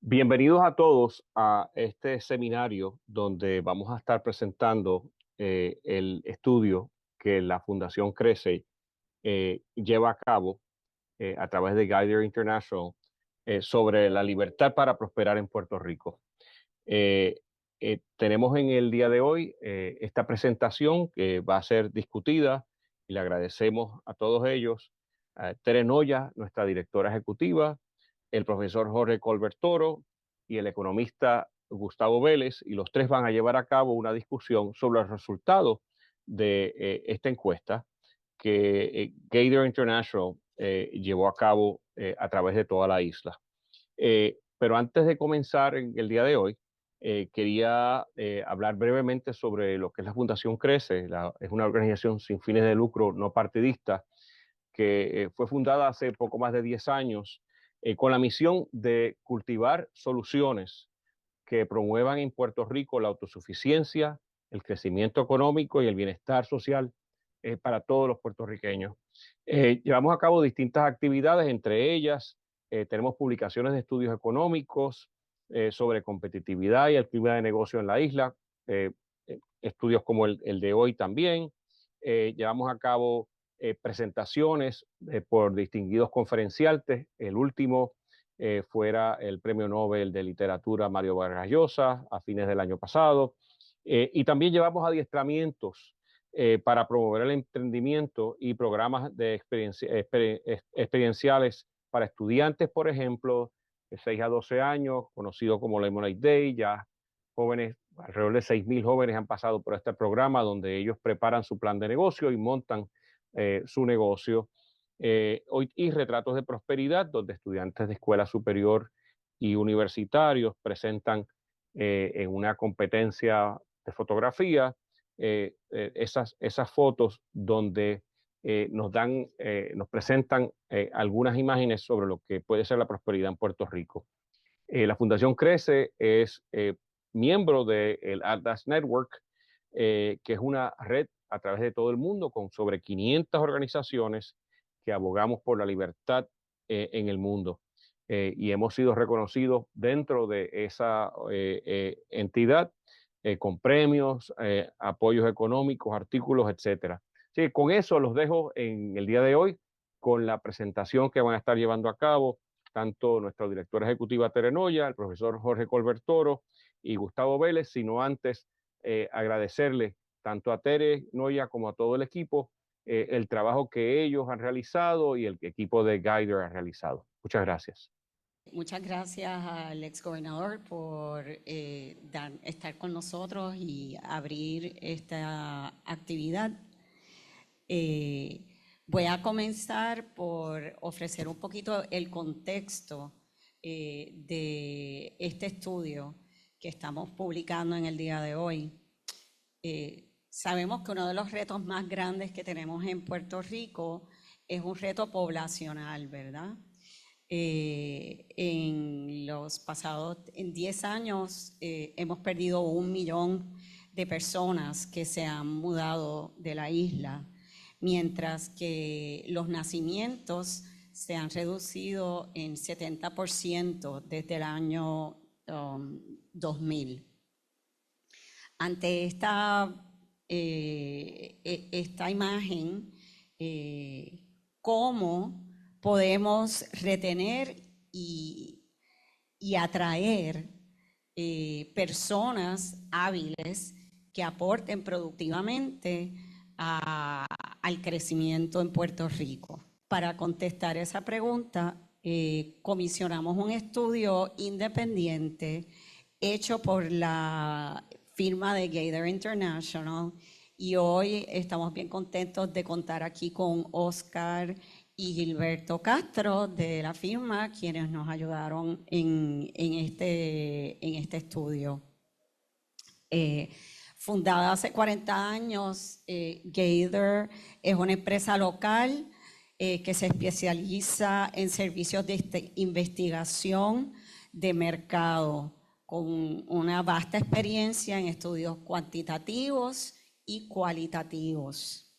Bienvenidos a todos a este seminario donde vamos a estar presentando el estudio que la Fundación Crece lleva a cabo a través de Guider International sobre la libertad para prosperar en Puerto Rico. Eh, Tenemos en el día de hoy esta presentación que va a ser discutida y le agradecemos a todos ellos, a Tere Noya, nuestra directora ejecutiva, el profesor Jorge Colbert Toro y el economista Gustavo Vélez, y los tres van a llevar a cabo una discusión sobre los resultados de esta encuesta que Gator International llevó a cabo a través de toda la isla. Pero antes de comenzar en el día de hoy, quería hablar brevemente sobre lo que es la Fundación Crece. Es una organización sin fines de lucro no partidista que fue fundada hace poco más de 10 años con la misión de cultivar soluciones que promuevan en Puerto Rico la autosuficiencia, el crecimiento económico y el bienestar social para todos los puertorriqueños. Llevamos a cabo distintas actividades, entre ellas tenemos publicaciones de estudios económicos sobre competitividad y el clima de negocio en la isla, estudios como el de hoy también. Llevamos a cabo presentaciones por distinguidos conferenciantes. El último fuera el Premio Nobel de Literatura Mario Vargas Llosa a fines del año pasado. Y también llevamos adiestramientos para promover el emprendimiento y programas de experienciales para estudiantes, por ejemplo, de 6 a 12 años, conocido como Lemonade Day. Ya jóvenes, alrededor de 6,000 jóvenes han pasado por este programa donde ellos preparan su plan de negocio y montan su negocio. Y retratos de prosperidad, donde estudiantes de escuela superior y universitarios presentan en una competencia de fotografía esas fotos donde nos presentan algunas imágenes sobre lo que puede ser la prosperidad en Puerto Rico. La Fundación Crece es miembro del Atlas Network, que es una red a través de todo el mundo con sobre 500 organizaciones que abogamos por la libertad en el mundo. Y hemos sido reconocidos dentro de esa entidad con premios, apoyos económicos, artículos, etcétera. Sí, con eso los dejo en el día de hoy con la presentación que van a estar llevando a cabo tanto nuestra directora ejecutiva Tere Noya, el profesor Jorge Colbert Toro y Gustavo Vélez, sino antes agradecerle tanto a Tere Noya como a todo el equipo el trabajo que ellos han realizado y el equipo de Guider ha realizado. Muchas gracias. Muchas gracias al exgobernador por estar con nosotros y abrir esta actividad. Voy a comenzar por ofrecer un poquito el contexto de este estudio que estamos publicando en el día de hoy. Sabemos que uno de los retos más grandes que tenemos en Puerto Rico es un reto poblacional, ¿verdad? En los pasados 10 años hemos perdido 1 millón de personas que se han mudado de la isla, mientras que los nacimientos se han reducido en 70% desde el año 2000. Ante esta imagen, ¿cómo podemos retener y atraer personas hábiles que aporten productivamente al crecimiento en Puerto Rico? Para contestar esa pregunta, comisionamos un estudio independiente hecho por la firma de Gator International, y hoy estamos bien contentos de contar aquí con Oscar y Gilberto Castro de la firma, quienes nos ayudaron en este estudio. Fundada hace 40 años, Gator es una empresa local que se especializa en servicios de investigación de mercado, con una vasta experiencia en estudios cuantitativos y cualitativos.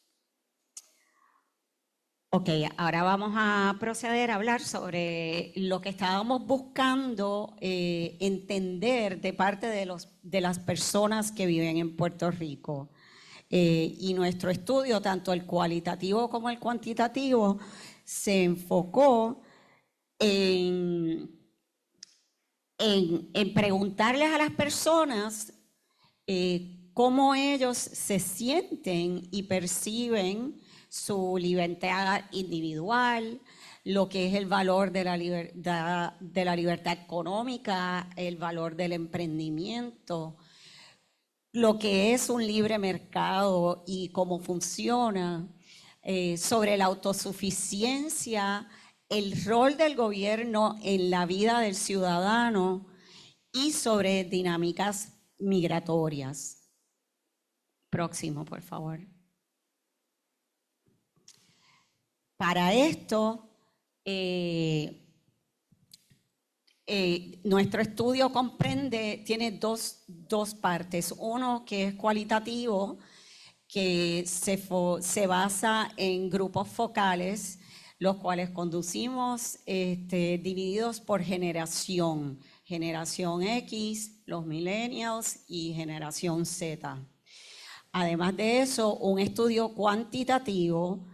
Ok, ahora vamos a proceder a hablar sobre lo que estábamos buscando entender de parte de las personas que viven en Puerto Rico. Y nuestro estudio, tanto el cualitativo como el cuantitativo, se enfocó en preguntarles a las personas cómo ellos se sienten y perciben su libertad individual, lo que es el valor de la libertad económica, el valor del emprendimiento, lo que es un libre mercado y cómo funciona, sobre la autosuficiencia, el rol del gobierno en la vida del ciudadano y sobre dinámicas migratorias. Próximo, por favor. Para esto, nuestro estudio tiene dos partes. Uno que es cualitativo, que se basa en grupos focales, los cuales conducimos divididos por generación. Generación X, los millennials y generación Z. Además de eso, un estudio cuantitativo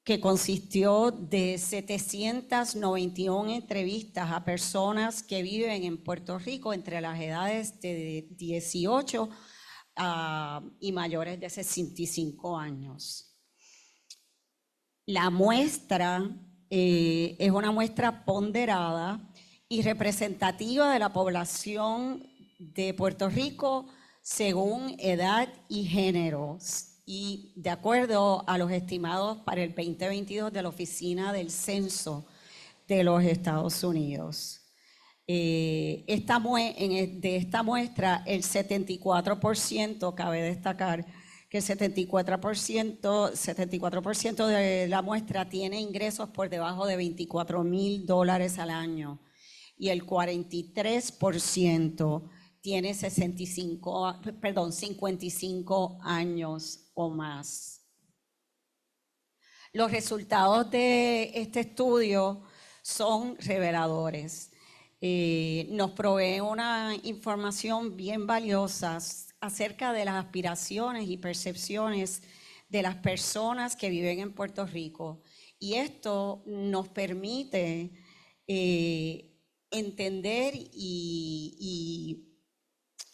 que consistió de 791 entrevistas a personas que viven en Puerto Rico entre las edades de 18 y mayores de 65 años. La muestra es una muestra ponderada y representativa de la población de Puerto Rico según edad y géneros, y de acuerdo a los estimados para el 2022 de la Oficina del Censo de los Estados Unidos. De esta muestra, el 74%, cabe destacar que el 74% de la muestra tiene ingresos por debajo de $24,000 al año y el 43% tiene 55 años o más. Los resultados de este estudio son reveladores. Nos provee una información bien valiosa acerca de las aspiraciones y percepciones de las personas que viven en Puerto Rico. Y esto nos permite entender y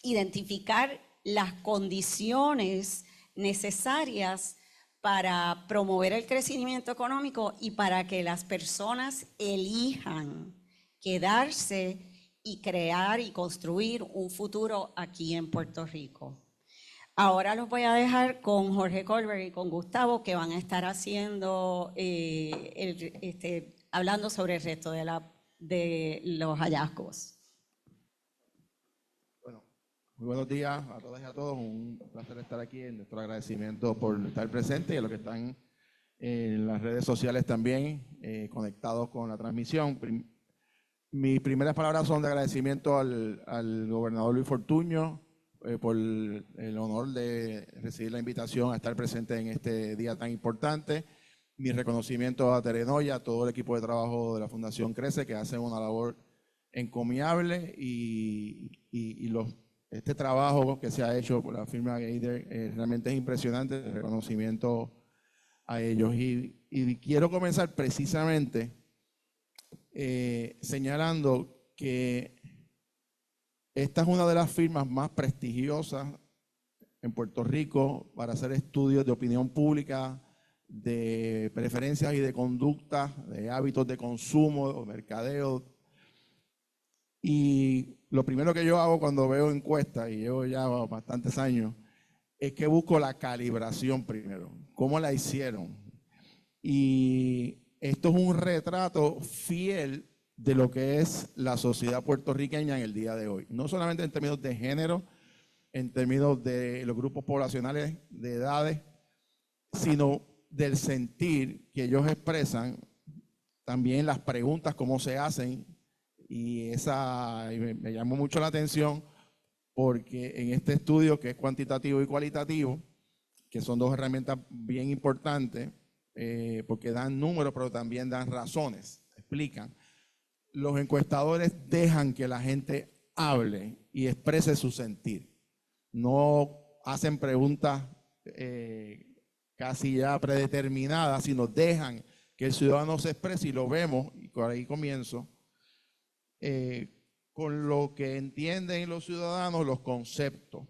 identificar las condiciones necesarias para promover el crecimiento económico y para que las personas elijan quedarse y crear y construir un futuro aquí en Puerto Rico. Ahora los voy a dejar con Jorge Colbert y con Gustavo, que van a estar haciendo, hablando sobre el resto de los hallazgos. Muy buenos días a todas y a todos, un placer estar aquí, nuestro agradecimiento por estar presente y a los que están en las redes sociales también conectados con la transmisión. Mis primeras palabras son de agradecimiento al gobernador Luis Fortuño por el honor de recibir la invitación a estar presente en este día tan importante. Mi reconocimiento a Terenoya, a todo el equipo de trabajo de la Fundación Crece, que hacen una labor encomiable este trabajo que se ha hecho por la firma Gaither realmente es impresionante, el reconocimiento a ellos. Y quiero comenzar precisamente señalando que esta es una de las firmas más prestigiosas en Puerto Rico para hacer estudios de opinión pública, de preferencias y de conducta, de hábitos de consumo, de mercadeo. Y lo primero que yo hago cuando veo encuestas, y llevo ya bastantes años, es que busco la calibración primero, cómo la hicieron. Y esto es un retrato fiel de lo que es la sociedad puertorriqueña en el día de hoy. No solamente en términos de género, en términos de los grupos poblacionales de edades, sino del sentir que ellos expresan, también las preguntas, cómo se hacen. Y me llamó mucho la atención porque en este estudio, que es cuantitativo y cualitativo, que son dos herramientas bien importantes, porque dan números, pero también dan razones, explican. Los encuestadores dejan que la gente hable y exprese su sentir. No hacen preguntas casi ya predeterminadas, sino dejan que el ciudadano se exprese, y lo vemos, y por ahí comienzo, con lo que entienden los ciudadanos, los conceptos.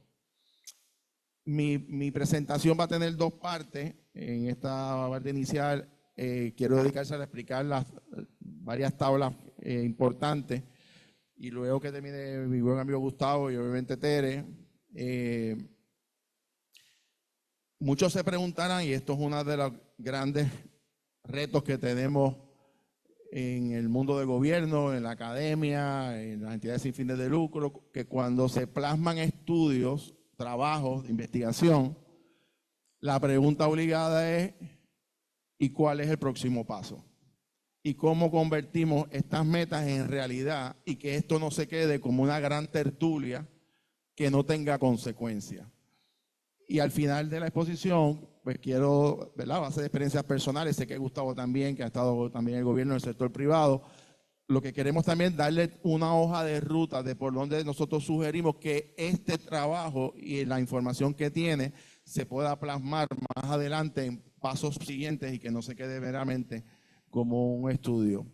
Mi presentación va a tener dos partes. En esta parte inicial quiero dedicarse a explicar las varias tablas importantes, y luego que termine mi buen amigo Gustavo y obviamente Tere, muchos se preguntarán, y esto es uno de los grandes retos que tenemos en el mundo del gobierno, en la academia, en las entidades sin fines de lucro, que cuando se plasman estudios, trabajos de investigación, la pregunta obligada es: ¿y cuál es el próximo paso? ¿Y cómo convertimos estas metas en realidad, y que esto no se quede como una gran tertulia que no tenga consecuencias? Y al final de la exposición, pues quiero, ¿verdad?, base de experiencias personales, sé que Gustavo también, que ha estado también en el gobierno, en el sector privado, lo que queremos también darle una hoja de ruta de por donde nosotros sugerimos que este trabajo y la información que tiene se pueda plasmar más adelante en pasos siguientes, y que no se quede meramente como un estudio.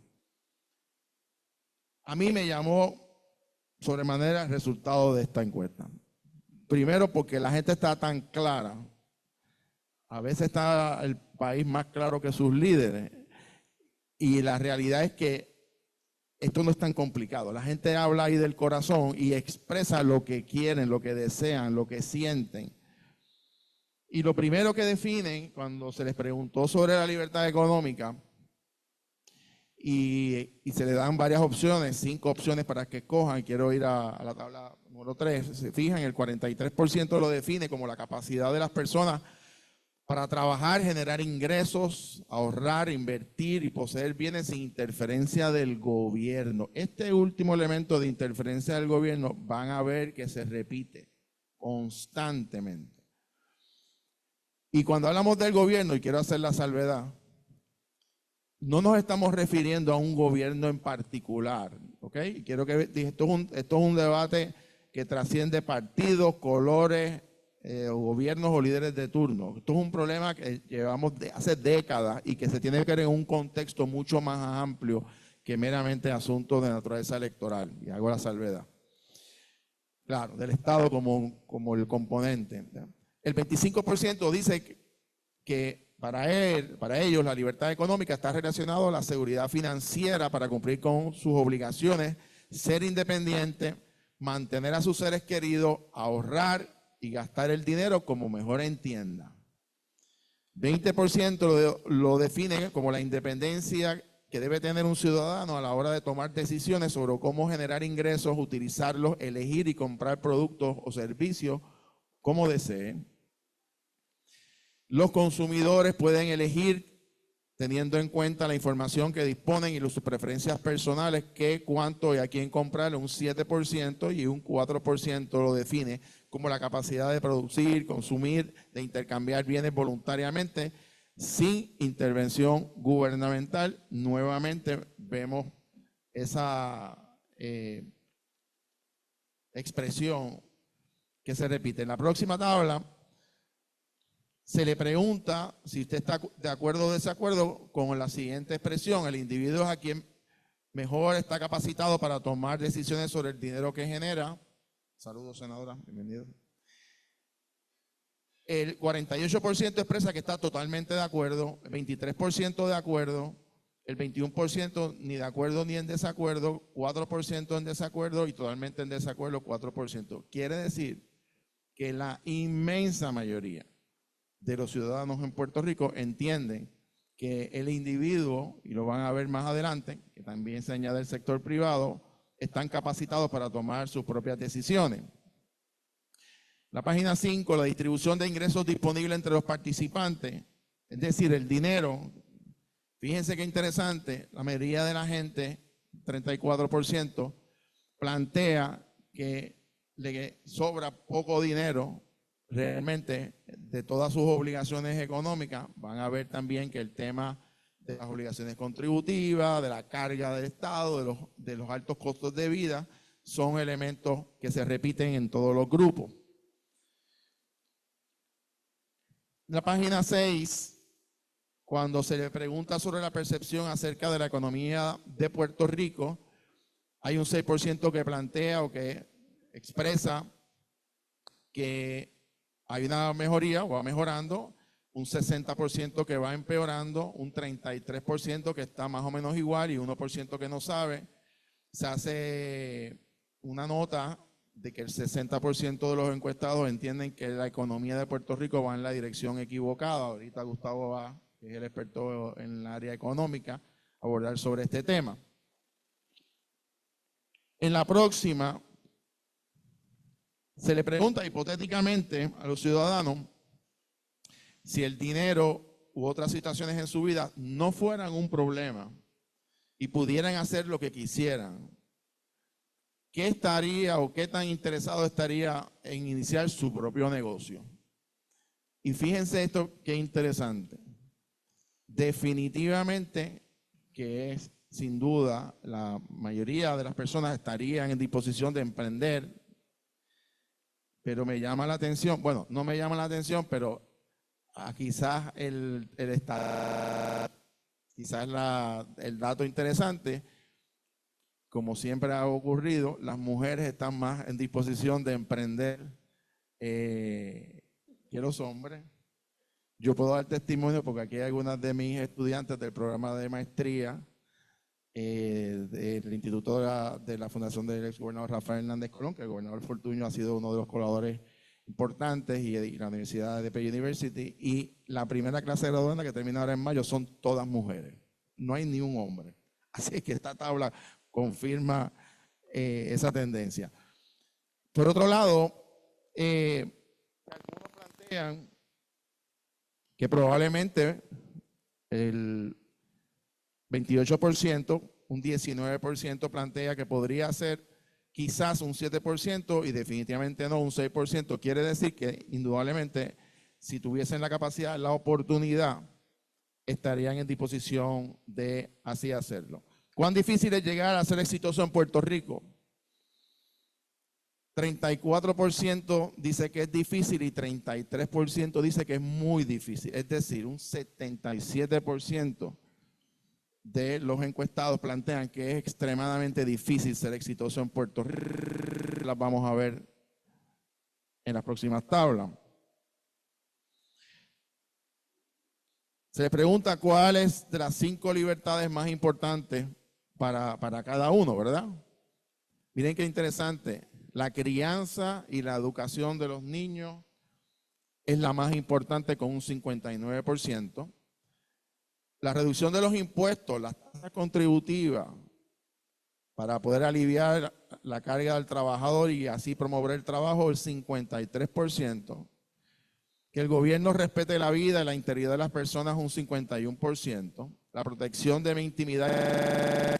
A mí me llamó sobremanera el resultado de esta encuesta. Primero, porque la gente está tan clara. A veces está el país más claro que sus líderes. Y la realidad es que esto no es tan complicado. La gente habla ahí del corazón y expresa lo que quieren, lo que desean, lo que sienten. Y lo primero que definen cuando se les preguntó sobre la libertad económica, y se le dan varias opciones, 5 opciones para que escojan, y quiero ir a la tabla número 3, se fijan, el 43% lo define como la capacidad de las personas para trabajar, generar ingresos, ahorrar, invertir y poseer bienes sin interferencia del gobierno. Este último elemento de interferencia del gobierno van a ver que se repite constantemente. Y cuando hablamos del gobierno, y quiero hacer la salvedad, no nos estamos refiriendo a un gobierno en particular, ¿ok? Y quiero que esto es un debate que trasciende partidos, colores, gobiernos o líderes de turno. Esto es un problema que llevamos de hace décadas y que se tiene que ver en un contexto mucho más amplio que meramente asuntos de naturaleza electoral. Y hago la salvedad. Claro, del Estado como el componente. El 25% dice que para ellos la libertad económica está relacionada a la seguridad financiera para cumplir con sus obligaciones, ser independiente, mantener a sus seres queridos, ahorrar y gastar el dinero como mejor entienda. 20% lo define como la independencia que debe tener un ciudadano a la hora de tomar decisiones sobre cómo generar ingresos, utilizarlos, elegir y comprar productos o servicios como deseen. Los consumidores pueden elegir, teniendo en cuenta la información que disponen y sus preferencias personales, qué, cuánto y a quién comprarle, un 7%, y un 4% lo define como la capacidad de producir, consumir, de intercambiar bienes voluntariamente sin intervención gubernamental. Nuevamente vemos esa expresión que se repite. En la próxima tabla se le pregunta si usted está de acuerdo o desacuerdo con la siguiente expresión: el individuo es a quien mejor está capacitado para tomar decisiones sobre el dinero que genera. Saludos, senadora, bienvenido. El 48% expresa que está totalmente de acuerdo, el 23% de acuerdo, el 21% ni de acuerdo ni en desacuerdo, 4% en desacuerdo y totalmente en desacuerdo 4%. Quiere decir que la inmensa mayoría de los ciudadanos en Puerto Rico entienden que el individuo, y lo van a ver más adelante, que también se añade el sector privado, están capacitados para tomar sus propias decisiones. La página 5, la distribución de ingresos disponibles entre los participantes, es decir, el dinero. Fíjense qué interesante, la mayoría de la gente, 34%, plantea que le sobra poco dinero realmente de todas sus obligaciones económicas, van a ver también que el tema de las obligaciones contributivas, de la carga del Estado, de los altos costos de vida, son elementos que se repiten en todos los grupos. En la página 6, cuando se le pregunta sobre la percepción acerca de la economía de Puerto Rico, hay un 6% que plantea o que expresa que hay una mejoría o va mejorando, un 60% que va empeorando, un 33% que está más o menos igual y 1% que no sabe. Se hace una nota de que el 60% de los encuestados entienden que la economía de Puerto Rico va en la dirección equivocada. Ahorita Gustavo va, que es el experto en el área económica, a abordar sobre este tema. En la próxima, se le pregunta hipotéticamente a los ciudadanos si el dinero u otras situaciones en su vida no fueran un problema y pudieran hacer lo que quisieran, ¿qué estaría o qué tan interesado estaría en iniciar su propio negocio? Y fíjense esto, qué interesante. Definitivamente que es, sin duda, la mayoría de las personas estarían en disposición de emprender, pero me llama la atención, bueno, no me llama la atención, pero quizás el dato interesante, como siempre ha ocurrido, las mujeres están más en disposición de emprender que los hombres. Yo puedo dar testimonio porque aquí hay algunas de mis estudiantes del programa de maestría del Instituto de la Fundación del ex gobernador Rafael Hernández Colón, que el gobernador Fortuño ha sido uno de los colaboradores importantes, y la Universidad de Pell University, y la primera clase de graduanda que termina ahora en mayo son todas mujeres, no hay ni un hombre. Así que esta tabla confirma esa tendencia. Por otro lado, algunos plantean que probablemente el 28%, un 19% plantea que podría ser quizás un 7% y definitivamente no un 6%. Quiere decir que indudablemente si tuviesen la capacidad, la oportunidad, estarían en disposición de así hacerlo. ¿Cuán difícil es llegar a ser exitoso en Puerto Rico? 34% dice que es difícil y 33% dice que es muy difícil. Es decir, un 77% de los encuestados plantean que es extremadamente difícil ser exitoso en Puerto Rico. Las vamos a ver en las próximas tablas. Se le pregunta cuáles de las 5 libertades más importantes para cada uno, ¿verdad? Miren qué interesante. La crianza y la educación de los niños es la más importante con un 59%. La reducción de los impuestos, las tasas contributivas, para poder aliviar la carga del trabajador y así promover el trabajo, el 53%. Que el gobierno respete la vida y la integridad de las personas, un 51%. La protección de mi intimidad,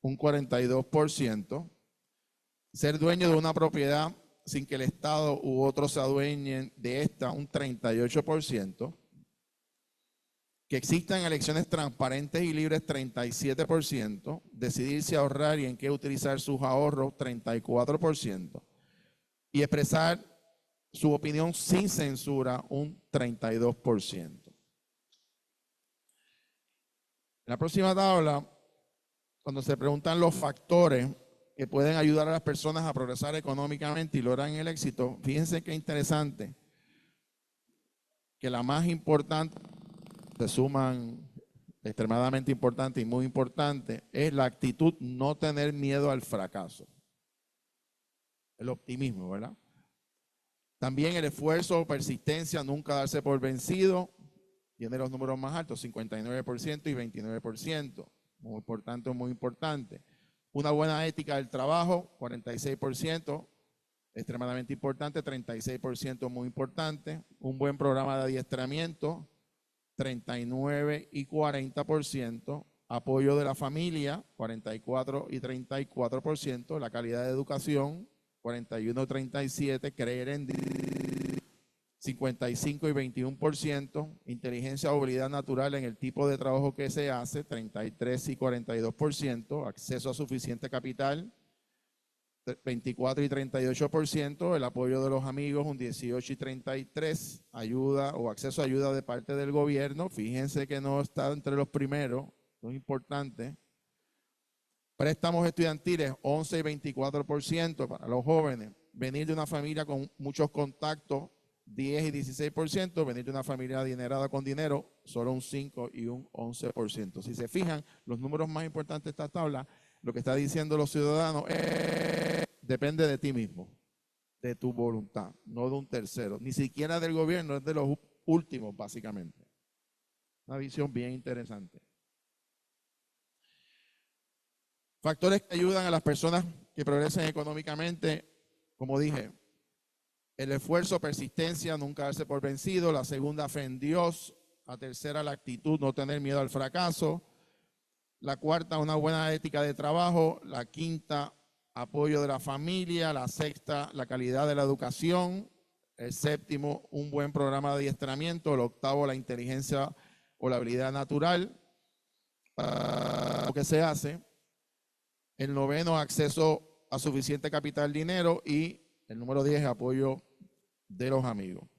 un 42%. Ser dueño de una propiedad sin que el Estado u otros se adueñen de esta, un 38%. Que existan elecciones transparentes y libres, 37%. Decidir si ahorrar y en qué utilizar sus ahorros, 34%. Y expresar su opinión sin censura, un 32%. En la próxima tabla, cuando se preguntan los factores que pueden ayudar a las personas a progresar económicamente y lograr el éxito, fíjense qué interesante, que la más importante, se suman extremadamente importante y muy importante, es la actitud no tener miedo al fracaso. El optimismo, ¿verdad? También el esfuerzo, persistencia, nunca darse por vencido, tiene los números más altos, 59% y 29%. Muy importante, muy importante. Una buena ética del trabajo, 46%, extremadamente importante, 36% muy importante. Un buen programa de adiestramiento, 39 y 40%. Apoyo de la familia, 44 y 34%. La calidad de educación, 41 y 37%. Creer en 55 y 21%, inteligencia o habilidad natural en el tipo de trabajo que se hace, 33 y 42%, acceso a suficiente capital, 24 y 38%, el apoyo de los amigos, un 18 y 33%, ayuda o acceso a ayuda de parte del gobierno, fíjense que no está entre los primeros, no es importante. Préstamos estudiantiles, 11 y 24% para los jóvenes, venir de una familia con muchos contactos, 10 y 16%, venir de una familia adinerada con dinero, solo un 5 y un 11%. Si se fijan, los números más importantes de esta tabla, lo que está diciendo los ciudadanos depende de ti mismo, de tu voluntad, no de un tercero, ni siquiera del gobierno, es de los últimos básicamente. Una visión bien interesante. Factores que ayudan a las personas que progresen económicamente, como dije, el esfuerzo, persistencia, nunca darse por vencido. La segunda, fe en Dios. La tercera, la actitud, no tener miedo al fracaso. La cuarta, una buena ética de trabajo. La quinta, apoyo de la familia. La sexta, la calidad de la educación. El séptimo, un buen programa de adiestramiento. El octavo, la inteligencia o la habilidad natural. Lo que se hace. El noveno, acceso a suficiente capital, dinero. Y el número 10, apoyo de los amigos.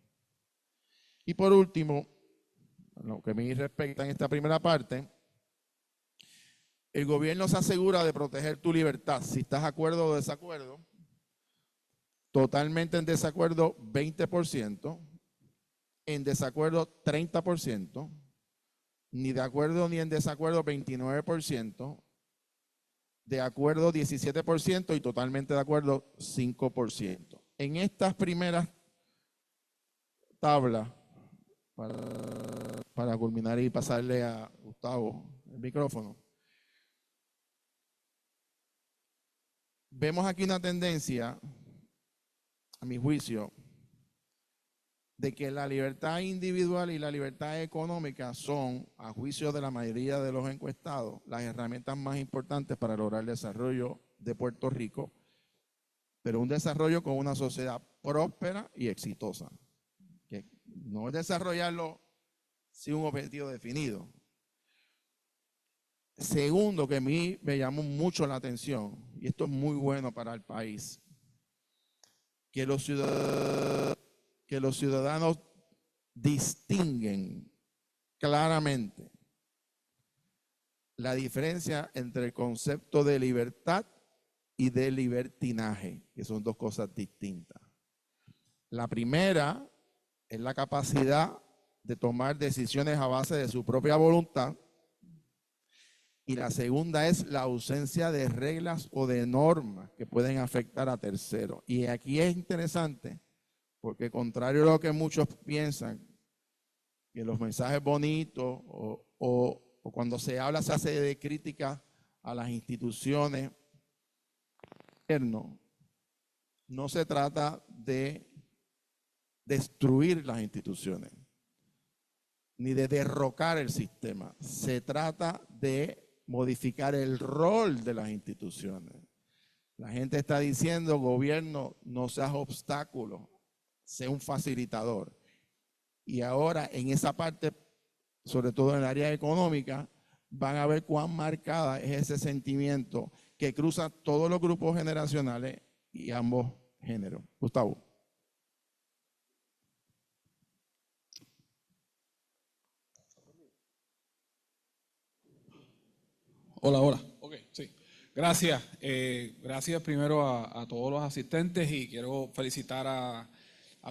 Y por último, lo que me respecta en esta primera parte, el gobierno se asegura de proteger tu libertad. Si estás de acuerdo o desacuerdo, totalmente en desacuerdo 20%, en desacuerdo 30%, ni de acuerdo ni en desacuerdo 29%, de acuerdo 17% y totalmente de acuerdo 5%. En estas primeras tabla para culminar y pasarle a Gustavo el micrófono. Vemos aquí una tendencia, a mi juicio, de que la libertad individual y la libertad económica son, a juicio de la mayoría de los encuestados, las herramientas más importantes para lograr el desarrollo de Puerto Rico, pero un desarrollo con una sociedad próspera y exitosa. Que no es desarrollarlo sin un objetivo definido. Segundo, que a mí me llamó mucho la atención, y esto es muy bueno para el país, que los ciudadanos distinguen claramente la diferencia entre el concepto de libertad y de libertinaje, que son dos cosas distintas. La primera es la capacidad de tomar decisiones a base de su propia voluntad, y la segunda es la ausencia de reglas o de normas que pueden afectar a terceros. Y aquí es interesante porque, contrario a lo que muchos piensan, que los mensajes bonitos o cuando se habla se hace de crítica a las instituciones, no se trata de destruir las instituciones ni de derrocar el sistema. Se trata de modificar el rol de las instituciones. La gente está diciendo, gobierno, no seas obstáculo, sea un facilitador. Y ahora en esa parte, sobre todo en el área económica, van a ver cuán marcada es ese sentimiento que cruza todos los grupos generacionales y ambos géneros. Gustavo. Hola, hola. Ok, sí. Gracias. Gracias primero a todos los asistentes y quiero felicitar a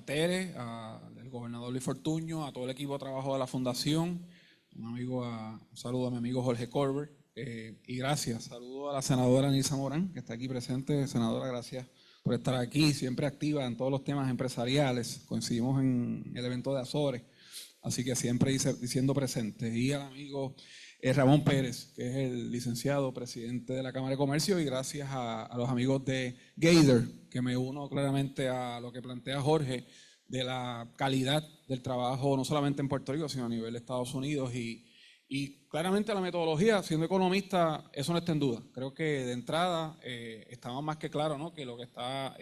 Tere, al gobernador Luis Fortuño, a todo el equipo de trabajo de la Fundación, un saludo a mi amigo Jorge Corber y gracias. Saludo a la senadora Nilsa Morán, que está aquí presente. Senadora, gracias por estar aquí, siempre activa en todos los temas empresariales. Coincidimos en el evento de Azores, así que siempre diciendo presente. Y al amigo Ramón Pérez, que es el licenciado presidente de la Cámara de Comercio, y gracias a los amigos de Gator, que me uno claramente a lo que plantea Jorge de la calidad del trabajo, no solamente en Puerto Rico, sino a nivel de Estados Unidos. Y claramente la metodología, siendo economista, eso no está en duda. Creo que de entrada estamos más que claro, ¿no?, que lo que está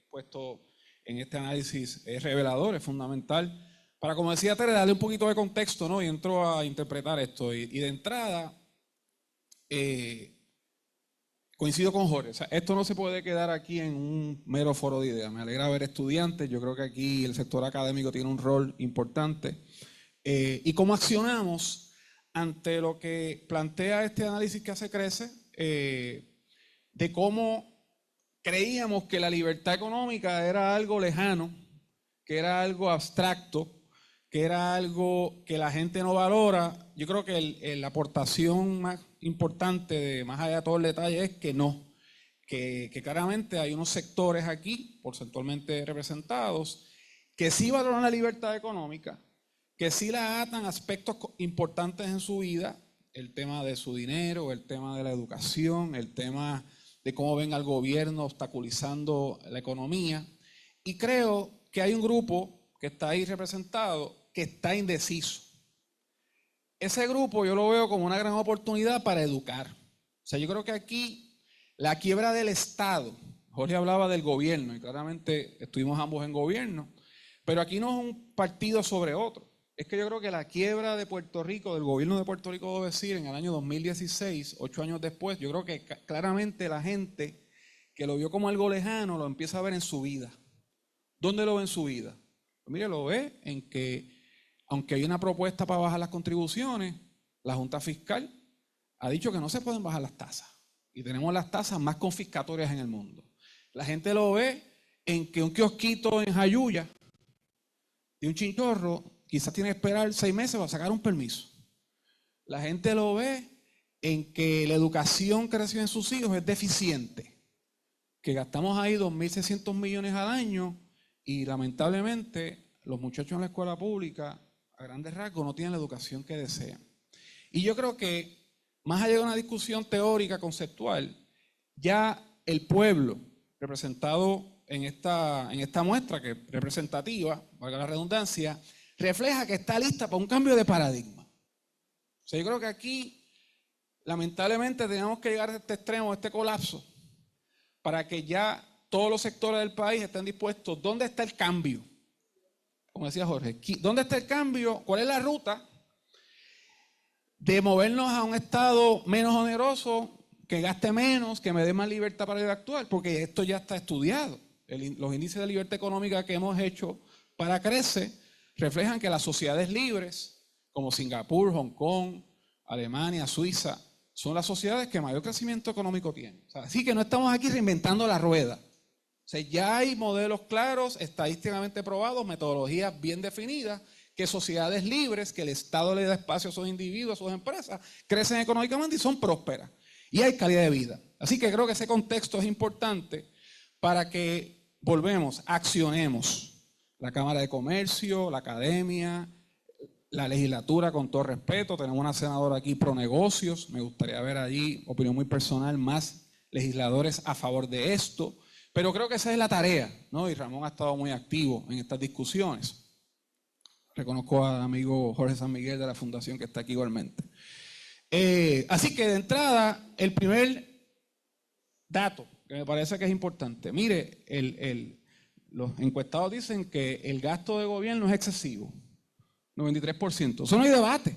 puesto en este análisis es revelador, es fundamental. Para, como decía Tere, darle un poquito de contexto, ¿no? Y entro a interpretar esto. Y de entrada, coincido con Jorge. O sea, esto no se puede quedar aquí en un mero foro de ideas. Me alegra ver estudiantes. Yo creo que aquí el sector académico tiene un rol importante. Y cómo accionamos ante lo que plantea este análisis que hace CRECE, de cómo creíamos que la libertad económica era algo lejano, que era algo abstracto, que era algo que la gente no valora. Yo creo que la aportación más importante, más allá de todo el detalle, es que no, que claramente hay unos sectores aquí, porcentualmente representados, que sí valoran la libertad económica, que sí la atan a aspectos importantes en su vida, el tema de su dinero, el tema de la educación, el tema de cómo ven al gobierno obstaculizando la economía. Y creo que hay un grupo que está ahí representado que está indeciso. Ese grupo yo lo veo como una gran oportunidad para educar. O sea, yo creo que aquí la quiebra del Estado, Jorge hablaba del gobierno y claramente estuvimos ambos en gobierno, pero aquí no es un partido sobre otro. Es que yo creo que la quiebra de Puerto Rico, del gobierno de Puerto Rico, debo decir, en el año 2016, 8 años después, yo creo que claramente la gente que lo vio como algo lejano lo empieza a ver en su vida. ¿Dónde lo ve en su vida? Pues mire, lo ve en que, aunque hay una propuesta para bajar las contribuciones, la Junta Fiscal ha dicho que no se pueden bajar las tasas. Y tenemos las tasas más confiscatorias en el mundo. La gente lo ve en que un kiosquito en Jayuya de un chinchorro quizás tiene que esperar 6 meses para sacar un permiso. La gente lo ve en que la educación que reciben sus hijos es deficiente, que gastamos ahí 2.600 millones al año y lamentablemente los muchachos en la escuela pública, a grandes rasgos, no tienen la educación que desean. Y yo creo que, más allá de una discusión teórica, conceptual, ya el pueblo, representado en esta muestra, que es representativa, valga la redundancia, refleja que está lista para un cambio de paradigma. O sea, yo creo que aquí, lamentablemente, tenemos que llegar a este extremo, a este colapso, para que ya todos los sectores del país estén dispuestos. ¿Dónde está el cambio? Como decía Jorge, ¿dónde está el cambio? ¿Cuál es la ruta de movernos a un estado menos oneroso, que gaste menos, que me dé más libertad para actuar? Porque esto ya está estudiado. Los índices de libertad económica que hemos hecho para CRECE reflejan que las sociedades libres, como Singapur, Hong Kong, Alemania, Suiza, son las sociedades que mayor crecimiento económico tienen. O sea, así que no estamos aquí reinventando la rueda. O sea, ya hay modelos claros, estadísticamente probados, metodologías bien definidas, que sociedades libres, que el Estado le da espacio a sus individuos, a sus empresas, crecen económicamente y son prósperas. Y hay calidad de vida. Así que creo que ese contexto es importante para que volvemos, accionemos. La Cámara de Comercio, la Academia, la legislatura, con todo respeto. Tenemos una senadora aquí pro negocios. Me gustaría ver allí, opinión muy personal, más legisladores a favor de esto. Pero creo que esa es la tarea, ¿no? Y Ramón ha estado muy activo en estas discusiones. Reconozco al amigo Jorge San Miguel de la Fundación que está aquí igualmente. Así que de entrada, el primer dato que me parece que es importante. Mire, los encuestados dicen que el gasto de gobierno es excesivo, 93%. Eso no hay debate.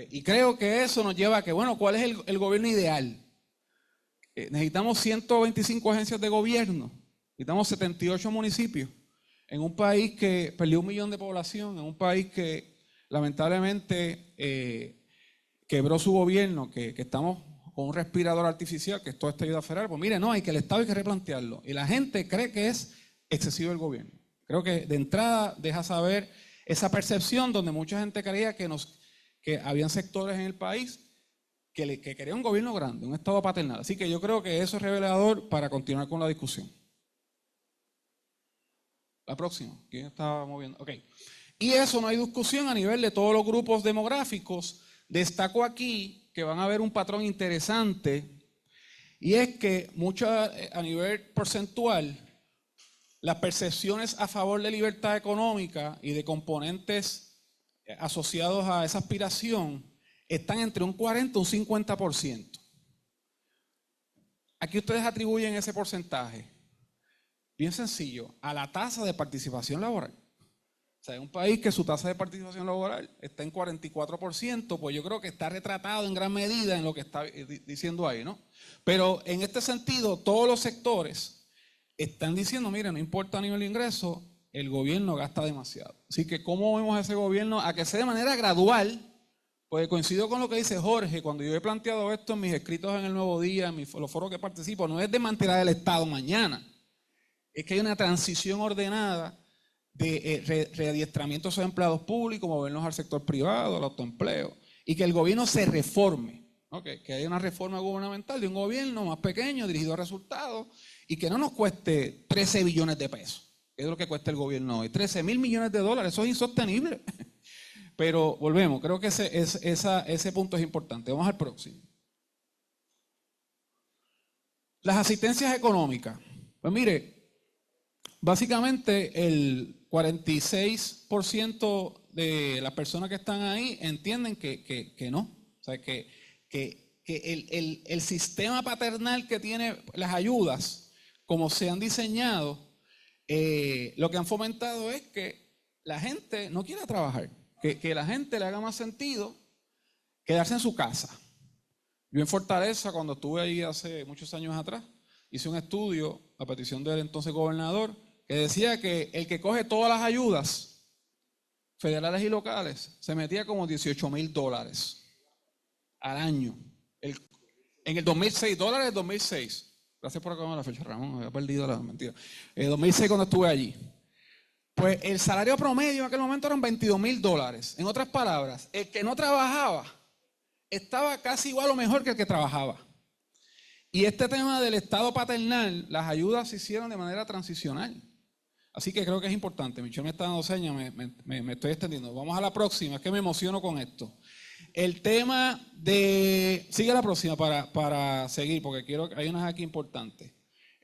Y creo que eso nos lleva a que, bueno, ¿cuál es el gobierno ideal? Necesitamos 125 agencias de gobierno, necesitamos 78 municipios, en un país que perdió 1 millón de población, en un país que lamentablemente quebró su gobierno, que estamos con un respirador artificial, que es toda esta ayuda federal. Pues mire, no, el Estado hay que replantearlo. Y la gente cree que es excesivo el gobierno. Creo que de entrada deja saber esa percepción donde mucha gente creía que habían sectores en el país que querían un gobierno grande, un Estado paternal. Así que yo creo que eso es revelador para continuar con la discusión. La próxima. ¿Quién estaba moviendo? Ok. Y eso no hay discusión a nivel de todos los grupos demográficos. Destaco aquí que van a ver un patrón interesante, y es que a nivel porcentual, las percepciones a favor de libertad económica y de componentes asociados a esa aspiración están entre un 40 y un 50%. Aquí ustedes atribuyen ese porcentaje. bien sencillo, a la tasa de participación laboral. O sea, en un país que su tasa de participación laboral está en 44%, pues yo creo que está retratado en gran medida en lo que está diciendo ahí, ¿no? Pero en este sentido, todos los sectores están diciendo, mire, no importa a nivel de ingreso, el gobierno gasta demasiado. Así que, ¿cómo vemos a ese gobierno? A que sea de manera gradual, porque coincido con lo que dice Jorge, cuando yo he planteado esto en mis escritos en El Nuevo Día, en los foros que participo, no es desmantelar el Estado mañana, es que hay una transición ordenada de readiestramiento de esos empleados públicos, movernos al sector privado, al autoempleo, y que el gobierno se reforme, ¿no? Que haya una reforma gubernamental de un gobierno más pequeño, dirigido a resultados, y que no nos cueste 13 billones de pesos, que es lo que cuesta el gobierno hoy. 13.000 millones de dólares, eso es insostenible. Pero volvemos, creo que ese punto es importante. Vamos al próximo. Las asistencias económicas. Pues mire, básicamente el 46% de las personas que están ahí entienden que no. O sea, que el sistema paternal que tiene las ayudas, como se han diseñado, lo que han fomentado es que la gente no quiera trabajar, que la gente le haga más sentido quedarse en su casa. Yo en Fortaleza, cuando estuve ahí hace muchos años atrás, hice un estudio a petición del entonces gobernador que decía que el que coge todas las ayudas federales y locales se metía como $18,000 al año. En el 2006, dólares del 2006. Gracias por acabar la fecha, Ramón, había perdido la mentira. En el 2006 cuando estuve allí. Pues el salario promedio en aquel momento eran $22,000. En otras palabras, el que no trabajaba estaba casi igual o mejor que el que trabajaba. Y este tema del estado paternal, las ayudas se hicieron de manera transicional. Así que creo que es importante. Michelle me está dando señas, me estoy extendiendo. Vamos a la próxima, es que me emociono con esto. El tema de... Sigue la próxima para seguir, porque hay unas aquí importantes.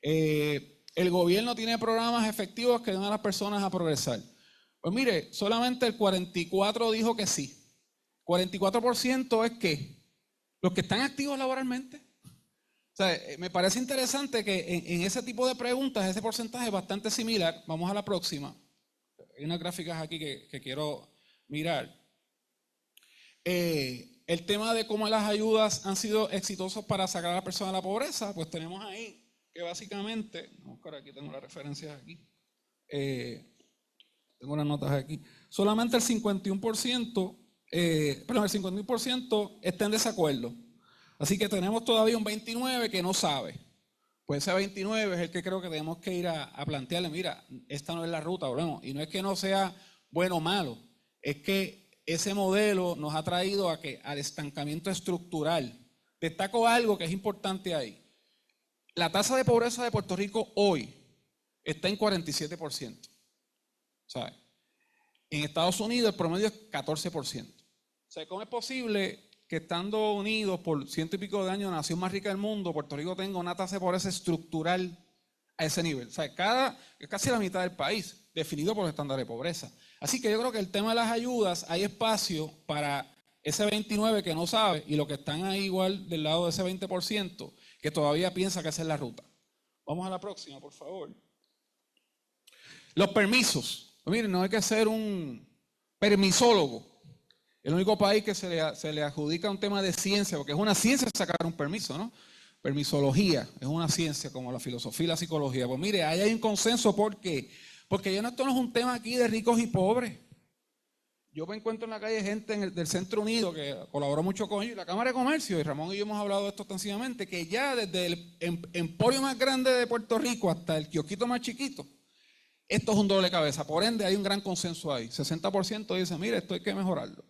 El gobierno tiene programas efectivos que ayudan a las personas a progresar. Pues mire, solamente el 44% dijo que sí. 44% es que los que están activos laboralmente. O sea, me parece interesante que en ese tipo de preguntas ese porcentaje es bastante similar. Vamos a la próxima. Hay unas gráficas aquí que quiero mirar. El tema de cómo las ayudas han sido exitosas para sacar a la persona de la pobreza, pues tenemos ahí que básicamente, aquí tengo las referencias aquí, tengo unas notas aquí, solamente el 51%, el 51% está en desacuerdo. Así que tenemos todavía un 29% que no sabe. Pues ese 29% es el que creo que tenemos que ir a plantearle, mira, esta no es la ruta, volvemos. Y no es que no sea bueno o malo, es que ese modelo nos ha traído al estancamiento estructural. Destaco algo que es importante ahí. La tasa de pobreza de Puerto Rico hoy está en 47%. ¿Sabe? En Estados Unidos el promedio es 14%. O sea, ¿cómo es posible que estando unidos por 100 y pico de años, la nación más rica del mundo, Puerto Rico tenga una tasa de pobreza estructural a ese nivel? O sea, es casi la mitad del país, definido por los estándares de pobreza. Así que yo creo que el tema de las ayudas, hay espacio para ese 29% que no sabe y los que están ahí igual del lado de ese 20% que todavía piensa que esa es la ruta. Vamos a la próxima, por favor. Los permisos. Pues miren, no hay que ser un permisólogo. El único país que se le adjudica un tema de ciencia, porque es una ciencia sacar un permiso, ¿no? Permisología, es una ciencia como la filosofía y la psicología. Pues mire, ahí hay un consenso, ¿por qué? Porque esto no es un tema aquí de ricos y pobres. Yo me encuentro en la calle gente del Centro Unido que colaboró mucho con ellos, la Cámara de Comercio, y Ramón y yo hemos hablado de esto extensivamente, que ya desde el emporio más grande de Puerto Rico hasta el kiosquito más chiquito, esto es un doble cabeza. Por ende, hay un gran consenso ahí. 60% dice, mire, esto hay que mejorarlo.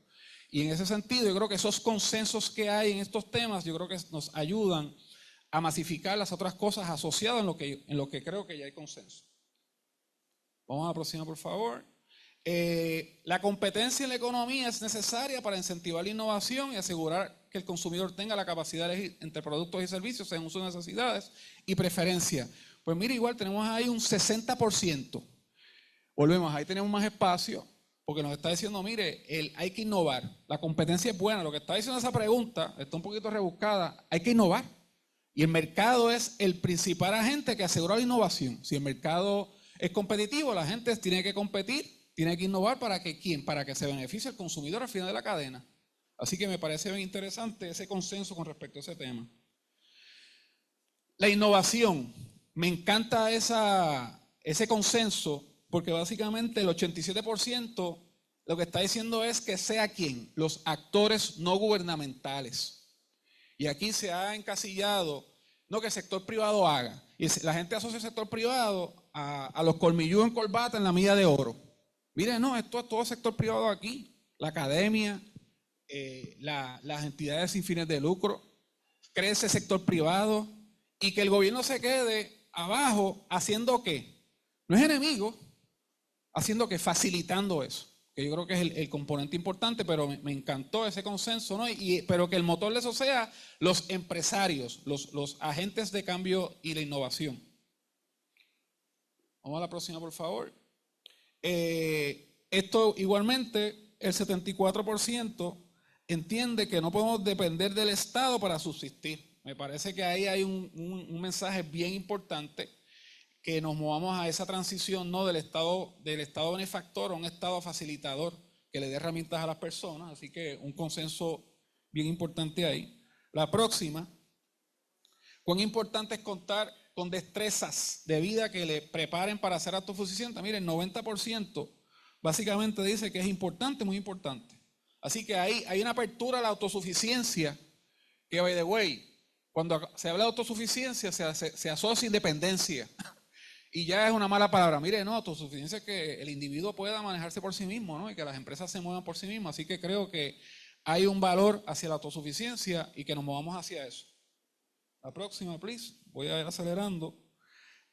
Y en ese sentido, yo creo que esos consensos que hay en estos temas, yo creo que nos ayudan a masificar las otras cosas asociadas en lo que creo que ya hay consenso. Vamos a la próxima, por favor. La competencia en la economía es necesaria para incentivar la innovación y asegurar que el consumidor tenga la capacidad de elegir entre productos y servicios según sus necesidades y preferencias. Pues mire, igual tenemos ahí un 60%. Volvemos, ahí tenemos más espacio. Porque nos está diciendo, mire, hay que innovar. La competencia es buena. Lo que está diciendo esa pregunta está un poquito rebuscada. Hay que innovar. Y el mercado es el principal agente que asegura la innovación. Si el mercado es competitivo, la gente tiene que competir, tiene que innovar para que ¿quién? Para que se beneficie el consumidor al final de la cadena. Así que me parece bien interesante ese consenso con respecto a ese tema. La innovación, me encanta ese consenso porque básicamente el 87% lo que está diciendo es que sea ¿quién? Los actores no gubernamentales. Y aquí se ha encasillado, no que el sector privado haga. Y la gente asocia el sector privado a los colmilludos en corbata en la milla de oro. Miren, no, esto es todo sector privado aquí. La academia, las entidades sin fines de lucro, crece el sector privado y que el gobierno se quede abajo haciendo ¿qué? No es enemigo, haciendo ¿qué? Facilitando eso. Que yo creo que es el componente importante, pero me encantó ese consenso, ¿no? Pero que el motor de eso sea los empresarios, los agentes de cambio y la innovación. Vamos a la próxima, por favor. Esto igualmente, el 74% entiende que no podemos depender del Estado para subsistir. Me parece que ahí hay un mensaje bien importante, que nos movamos a esa transición, ¿no? del estado benefactor a un estado facilitador que le dé herramientas a las personas. Así que un consenso bien importante ahí. La próxima, cuán importante es contar con destrezas de vida que le preparen para ser autosuficiente. Miren, el 90% básicamente dice que es importante, muy importante. Así que ahí hay una apertura a la autosuficiencia que, by the way, cuando se habla de autosuficiencia se asocia independencia. Y ya es una mala palabra. Mire, no, autosuficiencia es que el individuo pueda manejarse por sí mismo, ¿no? Y que las empresas se muevan por sí mismas. Así que creo que hay un valor hacia la autosuficiencia y que nos movamos hacia eso. La próxima, please. Voy a ir acelerando.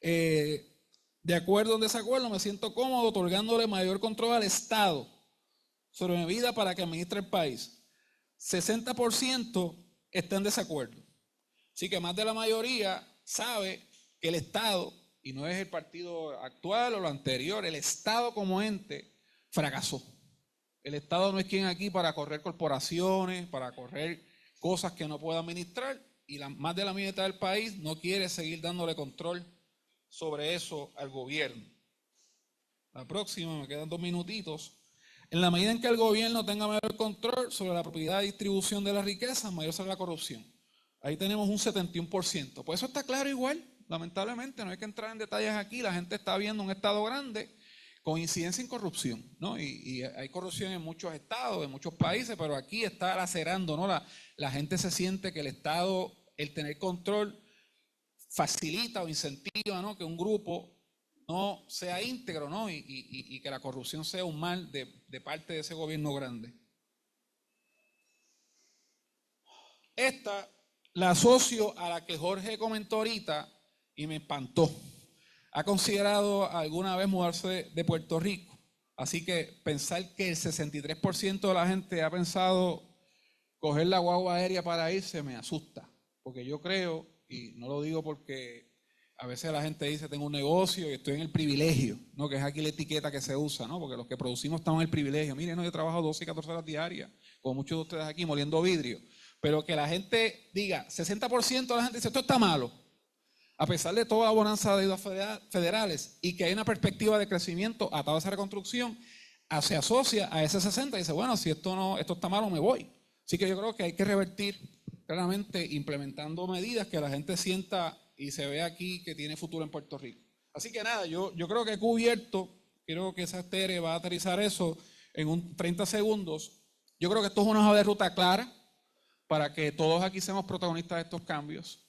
De acuerdo o en desacuerdo, me siento cómodo otorgándole mayor control al Estado sobre mi vida para que administre el país. 60% está en desacuerdo. Así que más de la mayoría sabe que el Estado, y no es el partido actual o lo anterior, el Estado como ente fracasó. El Estado no es quien aquí para correr corporaciones, para correr cosas que no puede administrar, y más de la mitad del país no quiere seguir dándole control sobre eso al gobierno. La próxima, me quedan 2 minutitos. En la medida en que el gobierno tenga mayor control sobre la propiedad y distribución de la riqueza, mayor será la corrupción. Ahí tenemos un 71%. Pues eso está claro igual. Lamentablemente, no hay que entrar en detalles aquí. La gente está viendo un estado grande con incidencia en corrupción, ¿no? Y hay corrupción en muchos estados, en muchos países, pero aquí está lacerando, ¿no? La gente se siente que el Estado, el tener control, facilita o incentiva, ¿no? Que un grupo no sea íntegro, ¿no? Y que la corrupción sea un mal de parte de ese gobierno grande. Esta la asocio a la que Jorge comentó ahorita y me espantó. ¿Ha considerado alguna vez mudarse de Puerto Rico? Así que pensar que el 63% de la gente ha pensado coger la guagua aérea para irse me asusta. Porque yo creo, y no lo digo porque a veces la gente dice tengo un negocio y estoy en el privilegio, ¿no? Que es aquí la etiqueta que se usa, ¿no? Porque los que producimos estamos en el privilegio. Miren, no, yo trabajo 12 y 14 horas diarias, como muchos de ustedes aquí, moliendo vidrio. Pero que la gente diga, 60% de la gente dice esto está malo. A pesar de toda la bonanza de deudas federales y que hay una perspectiva de crecimiento atada a esa reconstrucción, se asocia a ese 60 y dice, bueno, si esto está malo, me voy. Así que yo creo que hay que revertir claramente implementando medidas que la gente sienta y se vea aquí que tiene futuro en Puerto Rico. Así que nada, yo creo que he cubierto, creo que esa Tere va a aterrizar eso en 30 segundos. Yo creo que esto es una hoja de ruta clara para que todos aquí seamos protagonistas de estos cambios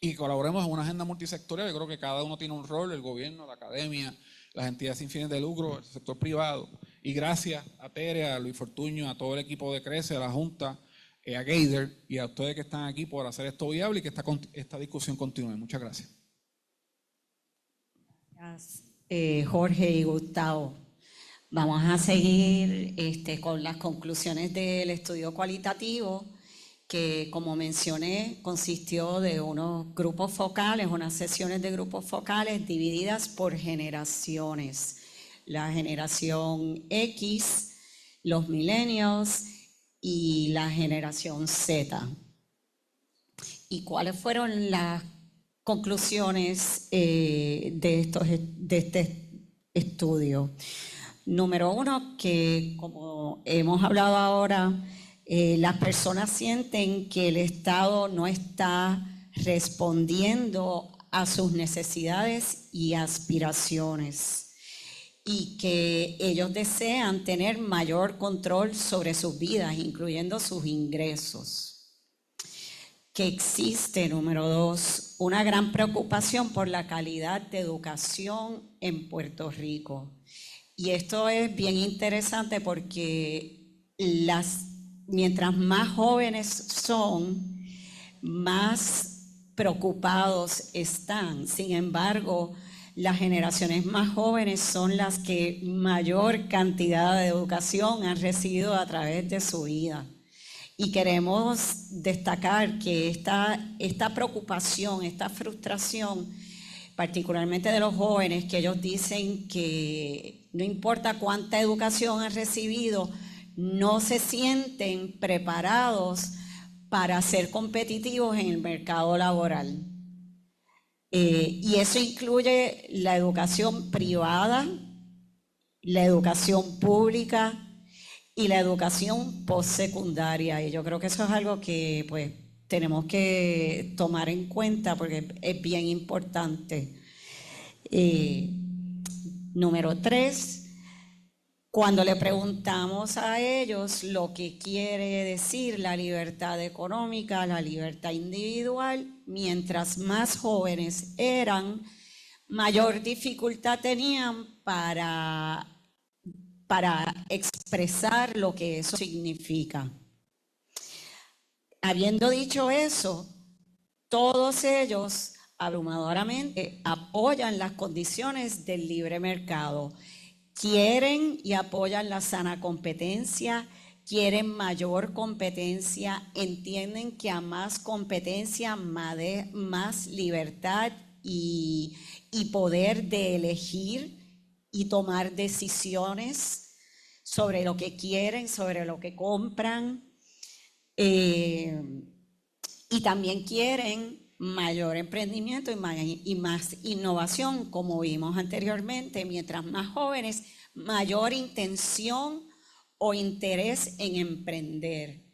y colaboremos en una agenda multisectorial. Yo creo que cada uno tiene un rol, el gobierno, la academia, las entidades sin fines de lucro, el sector privado. Y gracias a Tere, a Luis Fortuño, a todo el equipo de CRECE, a la Junta, a Gator y a ustedes que están aquí por hacer esto viable y que esta discusión continúe. Muchas gracias. Gracias, Jorge y Gustavo. Vamos a seguir con las conclusiones del estudio cualitativo, que como mencioné consistió de unos grupos focales, unas sesiones de grupos focales divididas por generaciones. La generación X, los millennials y la generación Z. ¿Y cuáles fueron las conclusiones de este estudio? Número uno, que como hemos hablado ahora, las personas sienten que el Estado no está respondiendo a sus necesidades y aspiraciones y que ellos desean tener mayor control sobre sus vidas, incluyendo sus ingresos. Que existe, número dos, una gran preocupación por la calidad de educación en Puerto Rico. Y esto es bien interesante porque mientras más jóvenes son, más preocupados están. Sin embargo, las generaciones más jóvenes son las que mayor cantidad de educación han recibido a través de su vida. Y queremos destacar que esta preocupación, esta frustración, particularmente de los jóvenes, que ellos dicen que no importa cuánta educación han recibido, no se sienten preparados para ser competitivos en el mercado laboral. Y eso incluye la educación privada, la educación pública y la educación postsecundaria. Y yo creo que eso es algo que pues tenemos que tomar en cuenta porque es bien importante. Número 3, cuando le preguntamos a ellos lo que quiere decir la libertad económica, la libertad individual, mientras más jóvenes eran, mayor dificultad tenían para expresar lo que eso significa. Habiendo dicho eso, todos ellos abrumadoramente apoyan las condiciones del libre mercado, quieren y apoyan la sana competencia, quieren mayor competencia, entienden que a más competencia, más libertad y poder de elegir y tomar decisiones sobre lo que quieren, sobre lo que compran. Y también quieren mayor emprendimiento y más innovación, como vimos anteriormente. Mientras más jóvenes, mayor intención o interés en emprender.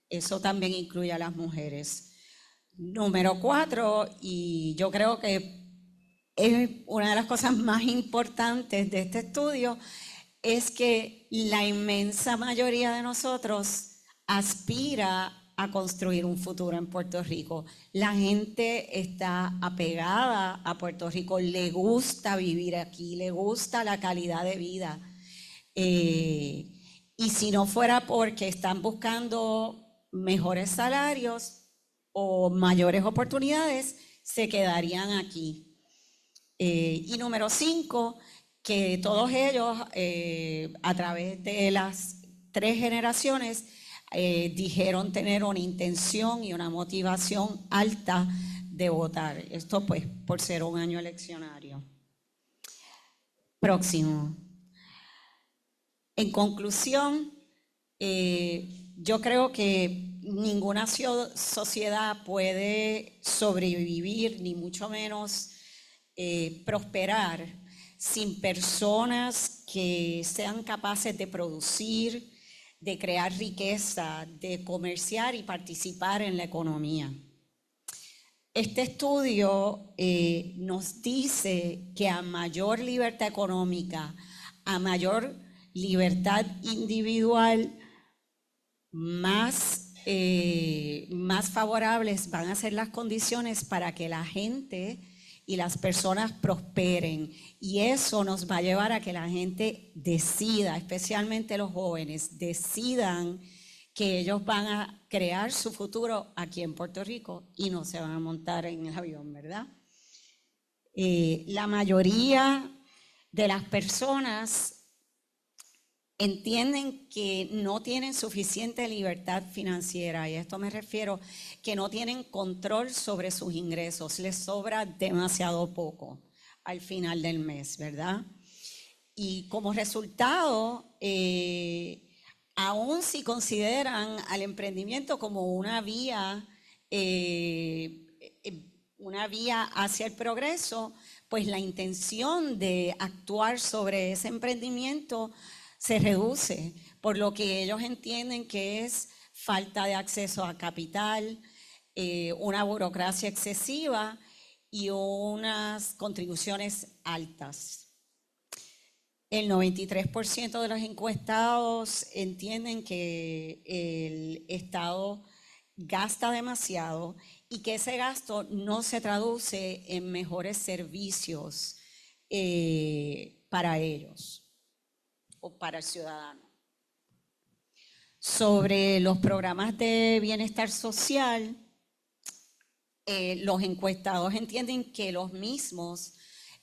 Eso también incluye a las mujeres. Número 4, y yo creo que es una de las cosas más importantes de este estudio, es que la inmensa mayoría de nosotros aspira a construir un futuro en Puerto Rico. La gente está apegada a Puerto Rico, le gusta vivir aquí, le gusta la calidad de vida. Y si no fuera porque están buscando mejores salarios o mayores oportunidades, se quedarían aquí. Y número 5, que todos ellos a través de las 3 generaciones dijeron tener una intención y una motivación alta de votar. Esto pues por ser un año eleccionario. Próximo. En conclusión, yo creo que ninguna sociedad puede sobrevivir, ni mucho menos prosperar, sin personas que sean capaces de producir, de crear riqueza, de comerciar y participar en la economía. Este estudio nos dice que a mayor libertad económica, a mayor libertad individual, más favorables van a ser las condiciones para que la gente y las personas prosperen. Y eso nos va a llevar a que la gente decida, especialmente los jóvenes, decidan que ellos van a crear su futuro aquí en Puerto Rico y no se van a montar en el avión, ¿verdad? La mayoría de las personas entienden que no tienen suficiente libertad financiera, y a esto me refiero, que no tienen control sobre sus ingresos, les sobra demasiado poco al final del mes, ¿verdad? Y como resultado, aún si consideran al emprendimiento como una vía una vía hacia el progreso, pues la intención de actuar sobre ese emprendimiento se reduce, por lo que ellos entienden que es falta de acceso a capital, una burocracia excesiva y unas contribuciones altas. El 93% de los encuestados entienden que el Estado gasta demasiado y que ese gasto no se traduce en mejores servicios para ellos o para el ciudadano. Sobre los programas de bienestar social, los encuestados entienden que los mismos,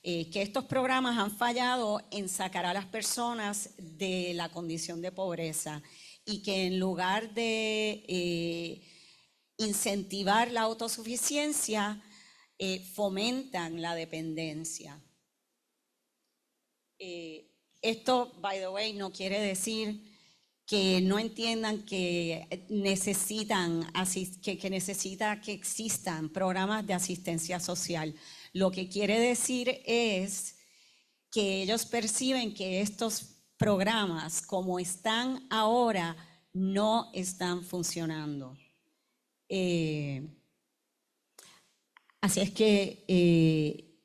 que estos programas han fallado en sacar a las personas de la condición de pobreza y que en lugar de incentivar la autosuficiencia, fomentan la dependencia. Esto, by the way, no quiere decir que no entiendan que necesita que existan programas de asistencia social. Lo que quiere decir es que ellos perciben que estos programas, como están ahora, no están funcionando. Así es que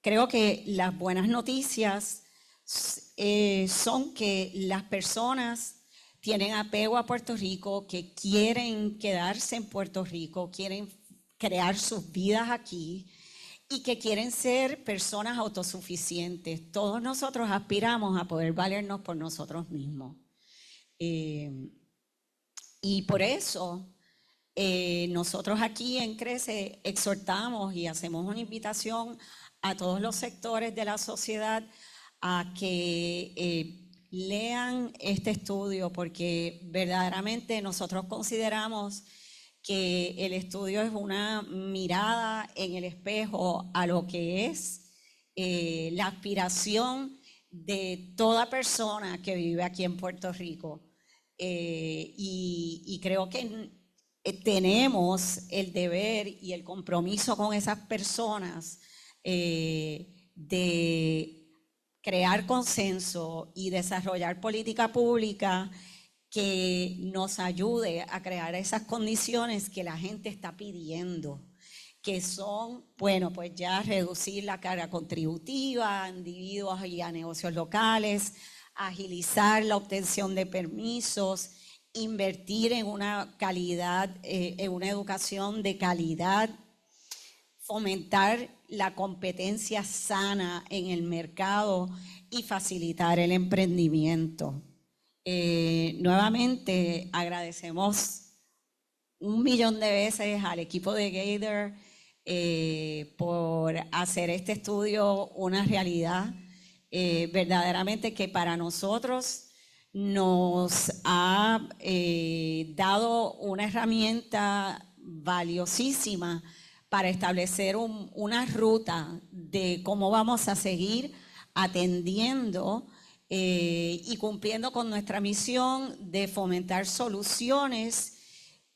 creo que las buenas noticias son que las personas tienen apego a Puerto Rico, que quieren quedarse en Puerto Rico, quieren crear sus vidas aquí y que quieren ser personas autosuficientes. Todos nosotros aspiramos a poder valernos por nosotros mismos. Y por eso nosotros aquí en CRECE exhortamos y hacemos una invitación a todos los sectores de la sociedad a que lean este estudio, porque verdaderamente nosotros consideramos que el estudio es una mirada en el espejo a lo que es la aspiración de toda persona que vive aquí en Puerto Rico. Y creo que tenemos el deber y el compromiso con esas personas de crear consenso y desarrollar política pública que nos ayude a crear esas condiciones que la gente está pidiendo, que son, bueno, pues ya reducir la carga contributiva a individuos y a negocios locales, agilizar la obtención de permisos, invertir en una calidad, en una educación de calidad, fomentar la competencia sana en el mercado y facilitar el emprendimiento. Nuevamente agradecemos 1.000.000 de veces al equipo de Gather por hacer este estudio una realidad. Verdaderamente que para nosotros nos ha dado una herramienta valiosísima para establecer una ruta de cómo vamos a seguir atendiendo y cumpliendo con nuestra misión de fomentar soluciones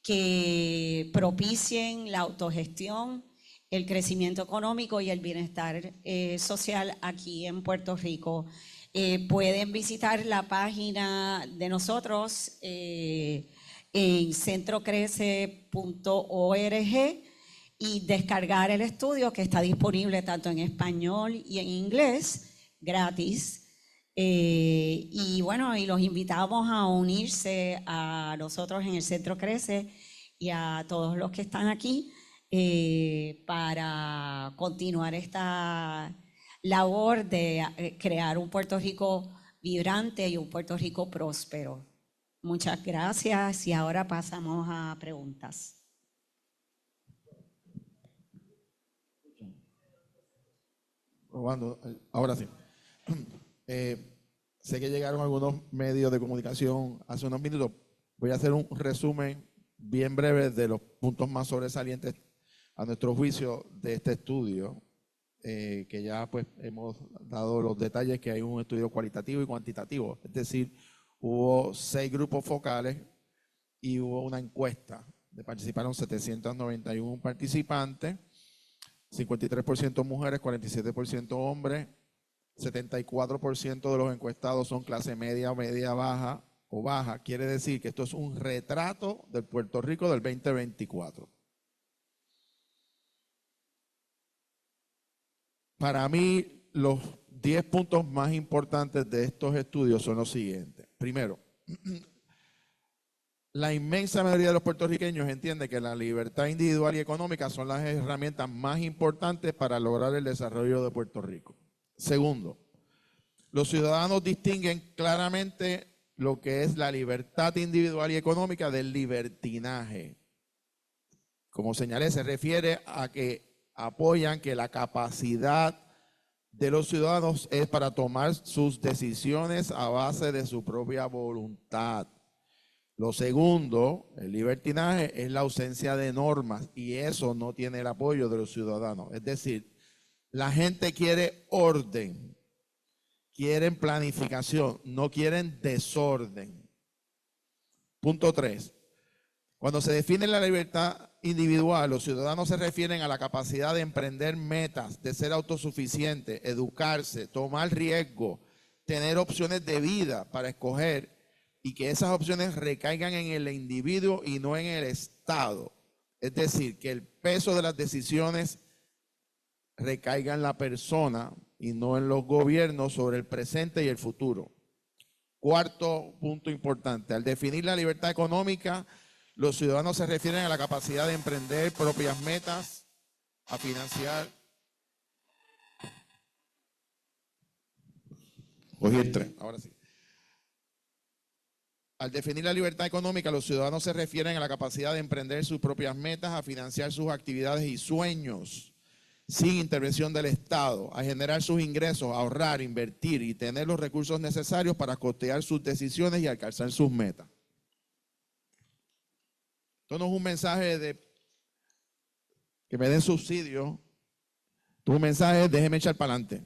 que propicien la autogestión, el crecimiento económico y el bienestar social aquí en Puerto Rico. Pueden visitar la página de nosotros en centrocrece.org y descargar el estudio que está disponible tanto en español y en inglés, gratis. Y bueno, y los invitamos a unirse a nosotros en el Centro Crece y a todos los que están aquí para continuar esta labor de crear un Puerto Rico vibrante y un Puerto Rico próspero. Muchas gracias y ahora pasamos a preguntas. Ahora sí. Sé que llegaron algunos medios de comunicación hace unos minutos. Voy a hacer un resumen bien breve de los puntos más sobresalientes a nuestro juicio de este estudio, que ya pues hemos dado los detalles, que hay un estudio cualitativo y cuantitativo. Es decir, hubo 6 grupos focales y hubo una encuesta participaron 791 participantes, 53% mujeres, 47% hombres, 74% de los encuestados son clase media, media baja o baja. Quiere decir que esto es un retrato del Puerto Rico del 2024. Para mí, los 10 puntos más importantes de estos estudios son los siguientes. Primero, la inmensa mayoría de los puertorriqueños entiende que la libertad individual y económica son las herramientas más importantes para lograr el desarrollo de Puerto Rico. Segundo, los ciudadanos distinguen claramente lo que es la libertad individual y económica del libertinaje. Como señalé, se refiere a que apoyan que la capacidad de los ciudadanos es para tomar sus decisiones a base de su propia voluntad. Lo segundo, el libertinaje, es la ausencia de normas y eso no tiene el apoyo de los ciudadanos. Es decir, la gente quiere orden, quieren planificación, no quieren desorden. Punto 3. Cuando se define la libertad individual, los ciudadanos se refieren a la capacidad de emprender metas, de ser autosuficiente, educarse, tomar riesgo, tener opciones de vida para escoger y que esas opciones recaigan en el individuo y no en el Estado. Es decir, que el peso de las decisiones recaiga en la persona y no en los gobiernos sobre el presente y el futuro. Cuarto punto importante, al definir la libertad económica, los ciudadanos se refieren a la capacidad de emprender propias metas, a financiar. Cogí el tren, ahora sí. Al definir la libertad económica, los ciudadanos se refieren a la capacidad de emprender sus propias metas, a financiar sus actividades y sueños sin intervención del Estado, a generar sus ingresos, a ahorrar, invertir y tener los recursos necesarios para costear sus decisiones y alcanzar sus metas. Esto no es un mensaje de que me den subsidio. Esto es un mensaje de déjeme echar para adelante.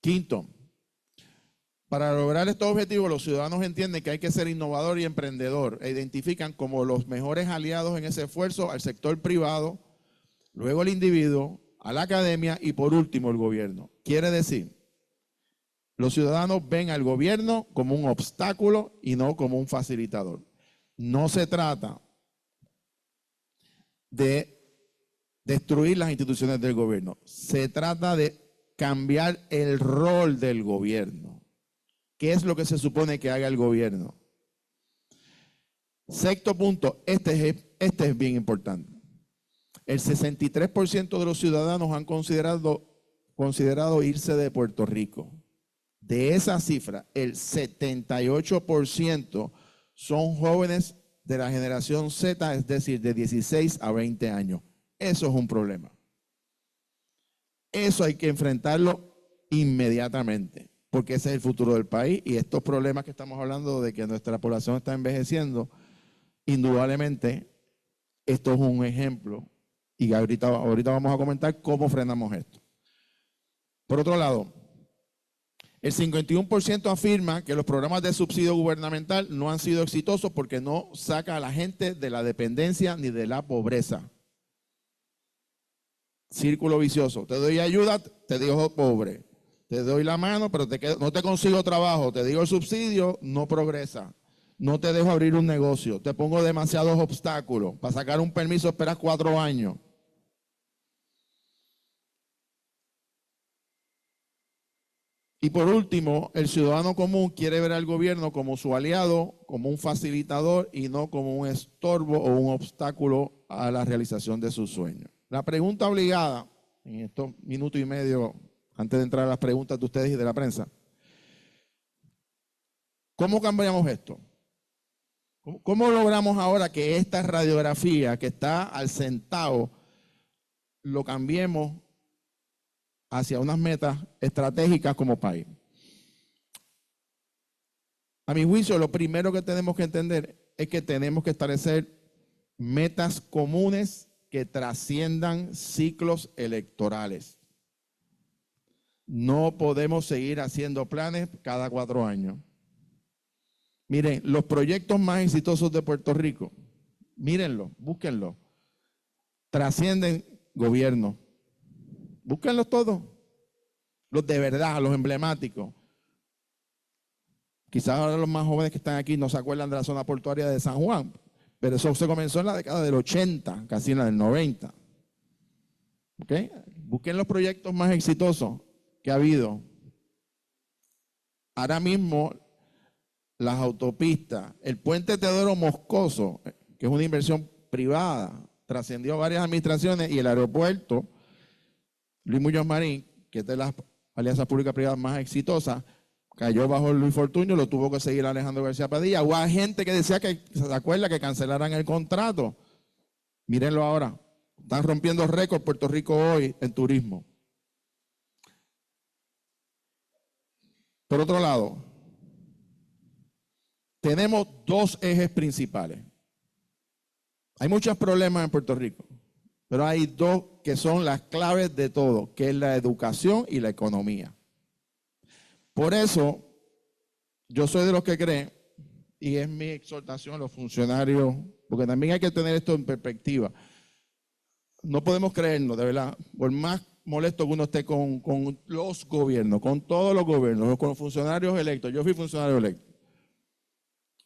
Quinto, para lograr estos objetivos, los ciudadanos entienden que hay que ser innovador y emprendedor e identifican como los mejores aliados en ese esfuerzo al sector privado, luego el individuo, a la academia y por último el gobierno. Quiere decir, los ciudadanos ven al gobierno como un obstáculo y no como un facilitador. No se trata de destruir las instituciones del gobierno. Se trata de cambiar el rol del gobierno. ¿Qué es lo que se supone que haga el gobierno? Sexto punto, este es bien importante. El 63% de los ciudadanos han considerado irse de Puerto Rico. De esa cifra, el 78% son jóvenes de la generación Z, es decir, de 16 a 20 años. Eso es un problema. Eso hay que enfrentarlo inmediatamente, porque ese es el futuro del país y estos problemas que estamos hablando de que nuestra población está envejeciendo, indudablemente esto es un ejemplo y ahorita vamos a comentar cómo frenamos esto. Por otro lado, el 51% afirma que los programas de subsidio gubernamental no han sido exitosos porque no saca a la gente de la dependencia ni de la pobreza. Círculo vicioso. Te doy ayuda, te digo pobre. Te doy la mano, pero no te consigo trabajo. Te digo el subsidio, no progresa. No te dejo abrir un negocio. Te pongo demasiados obstáculos. Para sacar un permiso esperas 4 años. Y por último, el ciudadano común quiere ver al gobierno como su aliado, como un facilitador y no como un estorbo o un obstáculo a la realización de sus sueños. La pregunta obligada, en estos minutos y medio, antes de entrar a las preguntas de ustedes y de la prensa, ¿cómo cambiamos esto? ¿Cómo logramos ahora que esta radiografía que está al centavo lo cambiemos hacia unas metas estratégicas como país? A mi juicio, lo primero que tenemos que entender es que tenemos que establecer metas comunes que trasciendan ciclos electorales. No podemos seguir haciendo planes cada 4 años. Miren, los proyectos más exitosos de Puerto Rico, Mírenlo, búsquenlo. Trascienden gobierno. Búsquenlos todos. Los de verdad, los emblemáticos. Quizás ahora los más jóvenes que están aquí no se acuerdan de la zona portuaria de San Juan, pero eso se comenzó en la década del 80, casi en la del 90. ¿Okay? Busquen los proyectos más exitosos que ha habido. Ahora mismo, las autopistas, el puente Teodoro Moscoso, que es una inversión privada, trascendió varias administraciones, y el aeropuerto Luis Muñoz Marín, que es de las alianzas públicas privadas más exitosas, cayó bajo Luis Fortuño, lo tuvo que seguir Alejandro García Padilla. Hubo gente que decía que, ¿se acuerda?, que cancelaran el contrato. Mírenlo ahora. Están rompiendo récord Puerto Rico hoy en turismo. Por otro lado, tenemos dos ejes principales. Hay muchos problemas en Puerto Rico, pero hay dos que son las claves de todo, que es la educación y la economía. Por eso, yo soy de los que creen, y es mi exhortación a los funcionarios, porque también hay que tener esto en perspectiva. No podemos creernos, de verdad, por más molesto que uno esté con los gobiernos, con todos los gobiernos, con los funcionarios electos. Yo fui funcionario electo.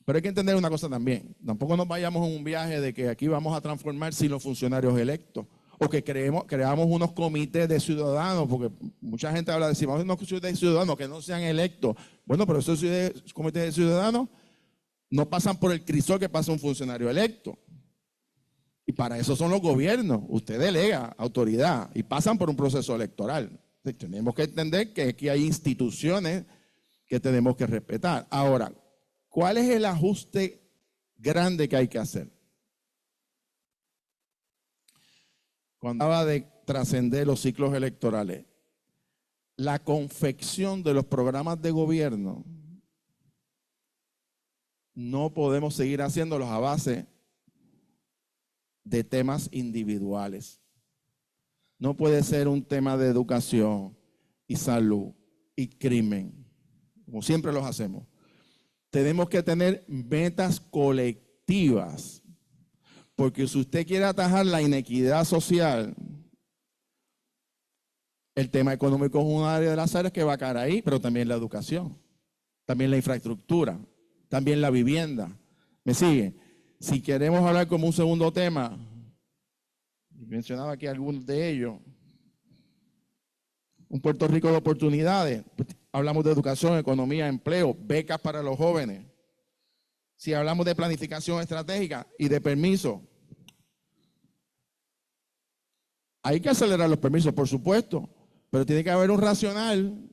Pero hay que entender una cosa también. Tampoco nos vayamos en un viaje de que aquí vamos a transformar sin los funcionarios electos. O que creamos unos comités de ciudadanos, porque mucha gente habla de si vamos a unos comités de ciudadanos que no sean electos. Bueno, pero esos comités de ciudadanos no pasan por el crisol que pasa un funcionario electo. Y para eso son los gobiernos. Usted delega autoridad y pasan por un proceso electoral. Entonces, tenemos que entender que aquí hay instituciones que tenemos que respetar. Ahora, ¿cuál es el ajuste grande que hay que hacer? Cuando hablaba de trascender los ciclos electorales, la confección de los programas de gobierno, no podemos seguir haciéndolos a base de temas individuales. No puede ser un tema de educación y salud y crimen, como siempre los hacemos. Tenemos que tener metas colectivas, porque si usted quiere atajar la inequidad social, el tema económico es un área de las áreas que va a caer ahí, pero también la educación, también la infraestructura, también la vivienda. ¿Me sigue? Si queremos hablar como un segundo tema, mencionaba aquí algunos de ellos, un Puerto Rico de oportunidades. Hablamos de educación, economía, empleo, becas para los jóvenes. Si hablamos de planificación estratégica y de permisos, hay que acelerar los permisos, por supuesto, pero tiene que haber un racional.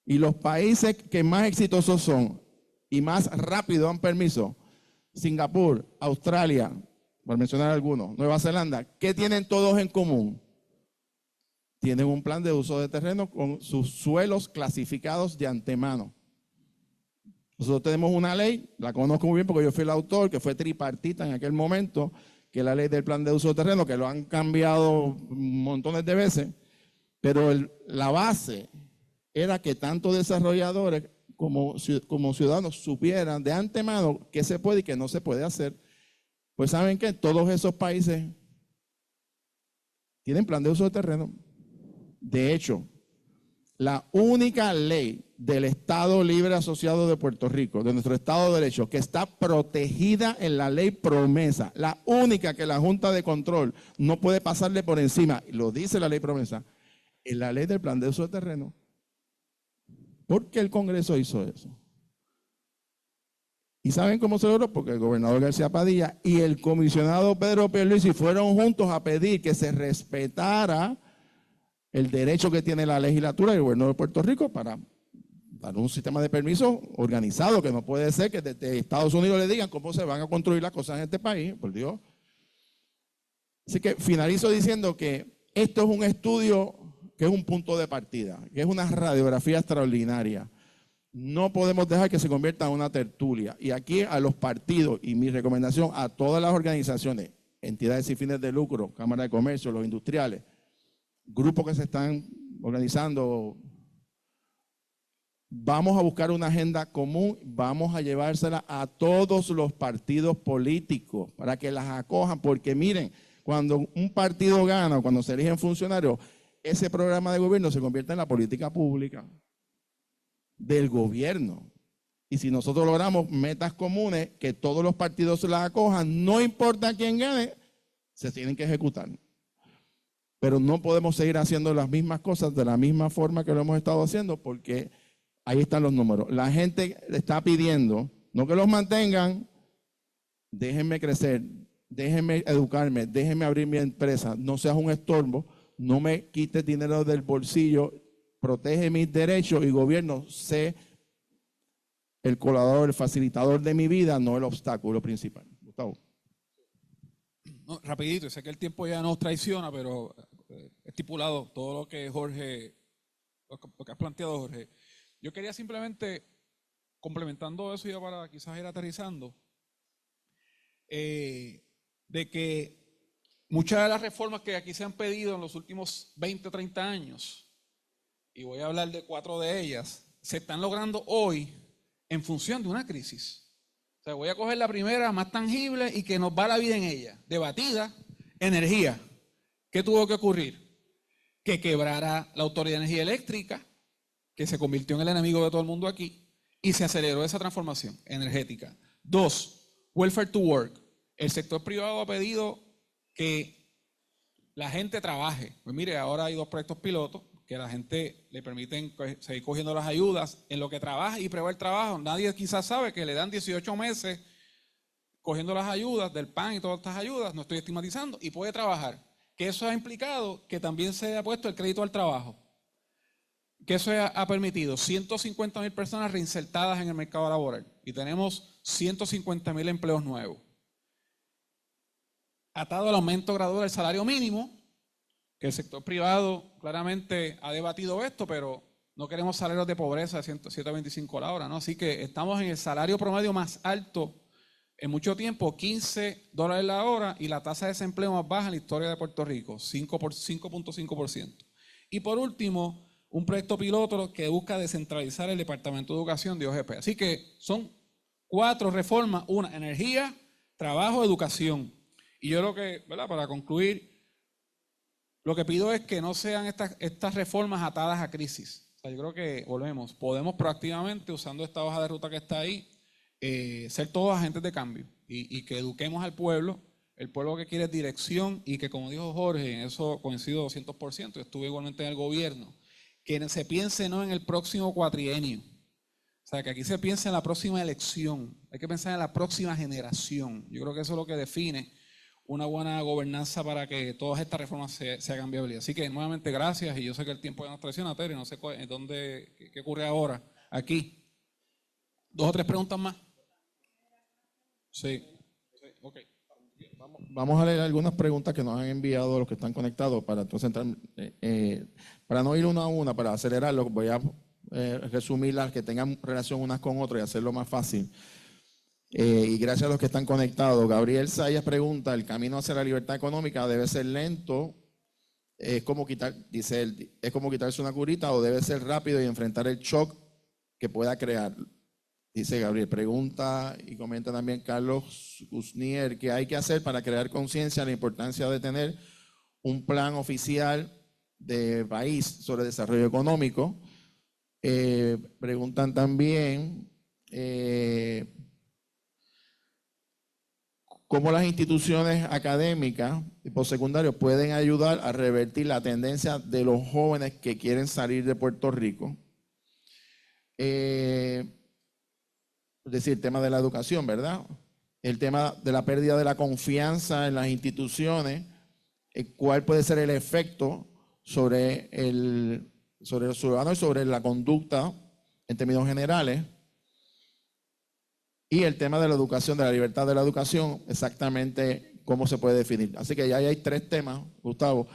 Y los países que más exitosos son y más rápido dan permiso, Singapur, Australia, por mencionar algunos, Nueva Zelanda, ¿qué tienen todos en común? Tienen un plan de uso de terreno con sus suelos clasificados de antemano. Nosotros tenemos una ley, la conozco muy bien porque yo fui el autor, que fue tripartita en aquel momento, que es la ley del plan de uso de terreno, que lo han cambiado montones de veces, pero la base era que tanto desarrolladores como ciudadanos supieran de antemano qué se puede y qué no se puede hacer. Pues ¿saben qué? Todos esos países tienen plan de uso de terreno. De hecho, la única ley del Estado Libre Asociado de Puerto Rico, de nuestro Estado de Derecho, que está protegida en la ley promesa, la única que la Junta de Control no puede pasarle por encima, lo dice la ley promesa, es la ley del plan de uso de terreno. ¿Por qué el Congreso hizo eso? ¿Y saben cómo se logró? Porque el gobernador García Padilla y el comisionado Pedro Pierluisi fueron juntos a pedir que se respetara el derecho que tiene la legislatura y el gobierno de Puerto Rico para dar un sistema de permiso organizado, que no puede ser que desde Estados Unidos le digan cómo se van a construir las cosas en este país, por Dios. Así que finalizo diciendo que esto es un estudio que es un punto de partida, que es una radiografía extraordinaria. No podemos dejar que se convierta en una tertulia. Y aquí a los partidos, y mi recomendación a todas las organizaciones, entidades sin fines de lucro, Cámara de Comercio, los industriales, grupos que se están organizando Vamos a buscar una agenda común, vamos a llevársela a todos los partidos políticos para que las acojan, porque miren, cuando un partido gana o cuando se eligen funcionarios, ese programa de gobierno se convierte en la política pública del gobierno. Y si nosotros logramos metas comunes, que todos los partidos se las acojan, no importa quién gane, se tienen que ejecutar. Pero no podemos seguir haciendo las mismas cosas de la misma forma que lo hemos estado haciendo, porque ahí están los números. La gente está pidiendo, no que los mantengan, déjenme crecer, déjenme educarme, déjenme abrir mi empresa, no seas un estorbo, no me quites dinero del bolsillo, protege mis derechos y gobierno, sé el colador, el facilitador de mi vida, no el obstáculo principal. Gustavo. No, rapidito, sé que el tiempo ya nos traiciona, pero estipulado todo lo que Jorge, lo que has planteado, Jorge. Yo quería simplemente, complementando eso ya para quizás ir aterrizando, de que muchas de las reformas que aquí se han pedido en los últimos 20 o 30 años, y voy a hablar de 4 de ellas, se están logrando hoy en función de una crisis. O sea, voy a coger la primera, más tangible y que nos va la vida en ella. Debatida, energía. ¿Qué tuvo que ocurrir? Que quebrara la Autoridad de Energía Eléctrica, que se convirtió en el enemigo de todo el mundo aquí, y se aceleró esa transformación energética. 2, welfare to work. El sector privado ha pedido que la gente trabaje. Pues mire, ahora hay 2 proyectos pilotos que a la gente le permiten seguir cogiendo las ayudas en lo que trabaja y prueba el trabajo. Nadie quizás sabe que le dan 18 meses cogiendo las ayudas del PAN y todas estas ayudas, no estoy estigmatizando, y puede trabajar. Que eso ha implicado que también se ha puesto el crédito al trabajo. Que eso ha permitido 150,000 personas reinsertadas en el mercado laboral y tenemos 150,000 empleos nuevos. Atado al aumento gradual del salario mínimo, que el sector privado claramente ha debatido esto, pero no queremos salarios de pobreza de 107.25 la hora, ¿no? Así que estamos en el salario promedio más alto en mucho tiempo, $15 la hora, y la tasa de desempleo más baja en la historia de Puerto Rico, 5.5%. Y por último, un proyecto piloto que busca descentralizar el Departamento de Educación de OGP. Así que son 4 reformas: una, energía, trabajo, educación. Y yo lo que, ¿verdad?, para concluir, lo que pido es que no sean estas reformas atadas a crisis. O sea, yo creo que podemos proactivamente, usando esta hoja de ruta que está ahí, ser todos agentes de cambio y que eduquemos al pueblo. El pueblo que quiere dirección y que, como dijo Jorge, en eso coincido 200%, yo estuve igualmente en el gobierno, que se piense no en el próximo cuatrienio. O sea, que aquí se piense en la próxima elección. Hay que pensar en la próxima generación. Yo creo que eso es lo que define una buena gobernanza para que todas estas reformas se hagan viables. Así que nuevamente gracias, y yo sé que el tiempo ya nos traiciona, Tere, no sé qué ocurre ahora. Aquí. 2 o 3 preguntas más. Sí. Ok. Vamos a leer algunas preguntas que nos han enviado los que están conectados para entonces entrar, para no ir una a una, para acelerarlo, voy a resumir las que tengan relación unas con otras y hacerlo más fácil. Y gracias a los que están conectados. Gabriel Sayas pregunta: ¿el camino hacia la libertad económica debe ser lento? Es como dice él, ¿es como quitarse una curita o debe ser rápido y enfrentar el shock que pueda crear? Dice Gabriel. Pregunta y comenta también Carlos Guznier: ¿qué hay que hacer para crear conciencia de la importancia de tener un plan oficial de país sobre desarrollo económico? Preguntan también cómo las instituciones académicas y postsecundarios pueden ayudar a revertir la tendencia de los jóvenes que quieren salir de Puerto Rico. Es decir, el tema de la educación, ¿verdad? El tema de la pérdida de la confianza en las instituciones, cuál puede ser el efecto sobre los ciudadanos y sobre la conducta en términos generales. Y el tema de la educación, de la libertad de la educación, exactamente cómo se puede definir. Así que ya hay 3 temas, Gustavo.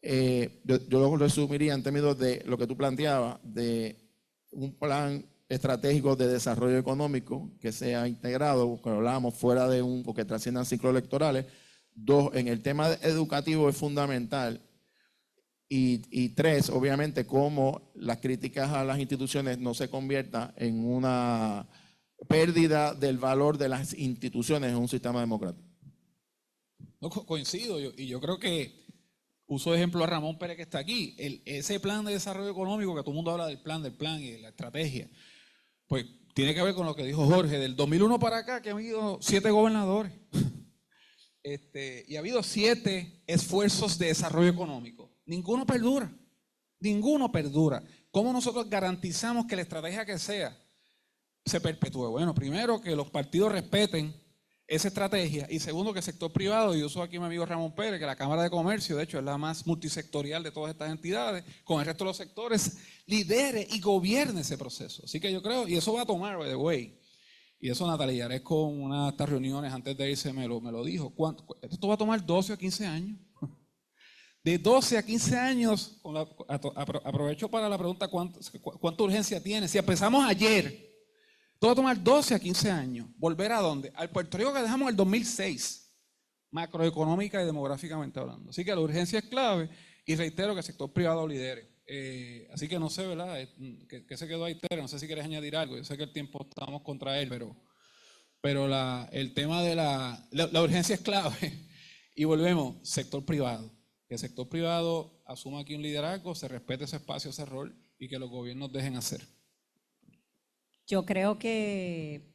Yo lo resumiría en términos de lo que tú planteabas, de un plan estratégico de desarrollo económico que sea integrado, que hablábamos, fuera de o que trasciendan ciclos electorales. 2, en el tema educativo es fundamental Y tres, obviamente, cómo las críticas a las instituciones no se conviertan en una pérdida del valor de las instituciones en un sistema democrático. No, coincido, y yo creo que uso de ejemplo a Ramón Pérez que está aquí. Ese plan de desarrollo económico, que todo el mundo habla del plan y de la estrategia, pues tiene que ver con lo que dijo Jorge, del 2001 para acá, que ha habido 7 gobernadores. Y ha habido 7 esfuerzos de desarrollo económico. Ninguno perdura. Ninguno perdura. ¿Cómo nosotros garantizamos que la estrategia que sea se perpetúe? Bueno, primero, que los partidos respeten esa estrategia, y segundo, que el sector privado, y yo uso aquí a mi amigo Ramón Pérez, que la Cámara de Comercio, de hecho, es la más multisectorial de todas estas entidades, con el resto de los sectores, lidere y gobierne ese proceso. Así que yo creo, y eso va a tomar, by the way, y eso Natalia Yares con una de estas reuniones antes de irse me lo dijo, esto va a tomar 12 o 15 años. De 12 a 15 años, aprovecho para la pregunta, ¿cuánta urgencia tiene? Si empezamos ayer, esto va a tomar 12 a 15 años. ¿Volver a dónde? Al Puerto Rico que dejamos en el 2006, macroeconómica y demográficamente hablando. Así que la urgencia es clave, y reitero que el sector privado lidere. Así que no sé, ¿verdad? ¿Qué se quedó ahí, Tere? No sé si quieres añadir algo. Yo sé que el tiempo estamos contra él, pero el tema de la urgencia es clave. Y volvemos, sector privado. Que el sector privado asuma aquí un liderazgo, se respete ese espacio, ese rol, y que los gobiernos dejen hacer. Yo creo que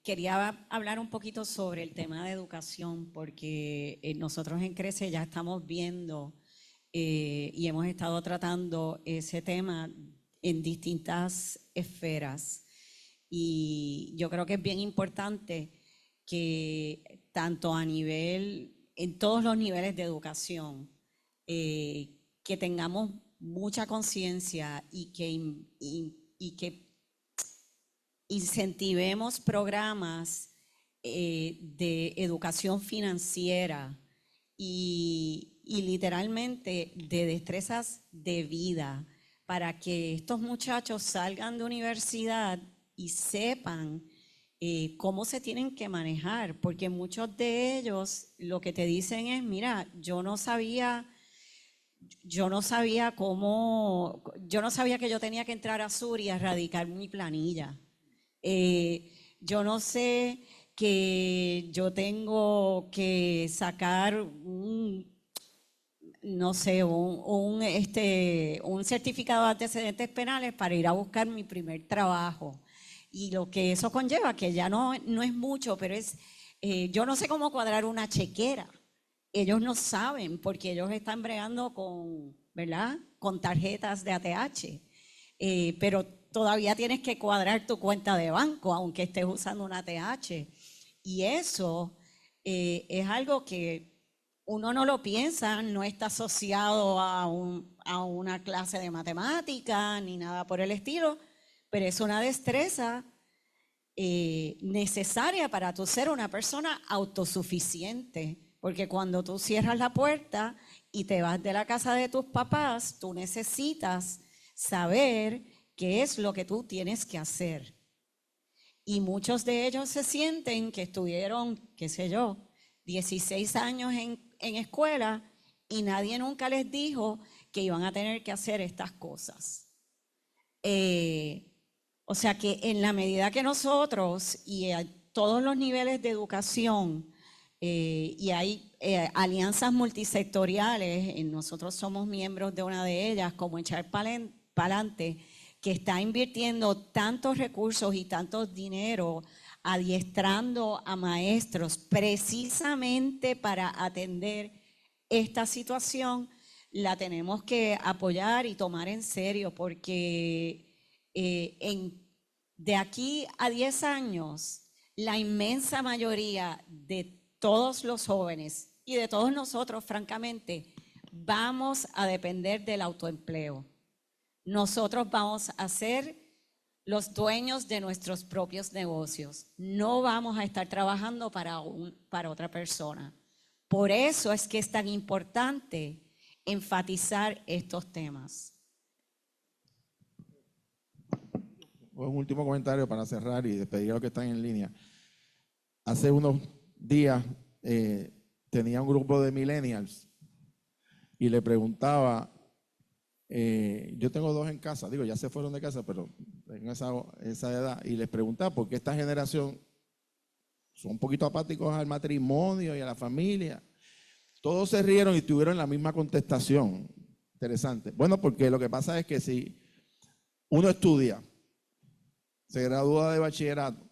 quería hablar un poquito sobre el tema de educación, porque nosotros en CRECE ya estamos viendo y hemos estado tratando ese tema en distintas esferas. Y yo creo que es bien importante que tanto en todos los niveles de educación, que tengamos mucha conciencia y que incentivemos programas de educación financiera y literalmente de destrezas de vida, para que estos muchachos salgan de universidad y sepan cómo se tienen que manejar, porque muchos de ellos lo que te dicen es, mira, yo no sabía que yo tenía que entrar a Sur y a erradicar mi planilla. Yo no sé que yo tengo que sacar un certificado de antecedentes penales para ir a buscar mi primer trabajo. Y lo que eso conlleva, que ya no es mucho, pero yo no sé cómo cuadrar una chequera. Ellos no saben, porque ellos están bregando ¿verdad?, con tarjetas de ATH. Pero todavía tienes que cuadrar tu cuenta de banco, aunque estés usando una ATH. Y eso es algo que uno no lo piensa, no está asociado a una clase de matemática ni nada por el estilo, pero es una destreza necesaria para tú ser una persona autosuficiente, porque cuando tú cierras la puerta y te vas de la casa de tus papás, tú necesitas saber qué es lo que tú tienes que hacer. Y muchos de ellos se sienten que estuvieron, qué sé yo, 16 años en escuela y nadie nunca les dijo que iban a tener que hacer estas cosas. O sea que en la medida que nosotros y a todos los niveles de educación, y hay alianzas multisectoriales, nosotros somos miembros de una de ellas, como Echar Pa'lante, que está invirtiendo tantos recursos y tantos dinero adiestrando a maestros precisamente para atender esta situación, la tenemos que apoyar y tomar en serio, porque de aquí a 10 años, la inmensa mayoría de todos los jóvenes y de todos nosotros, francamente, vamos a depender del autoempleo. Nosotros vamos a ser los dueños de nuestros propios negocios. No vamos a estar trabajando para otra persona. Por eso es que es tan importante enfatizar estos temas. Un último comentario para cerrar y despedir a los que están en línea. Hace unos días tenía un grupo de millennials y le preguntaba yo tengo 2 en casa, digo, ya se fueron de casa, pero en esa edad, y les preguntaba por qué esta generación son un poquito apáticos al matrimonio y a la familia. Todos se rieron y tuvieron la misma contestación. Interesante. Bueno, porque lo que pasa es que si uno estudia, se gradúa de bachillerato,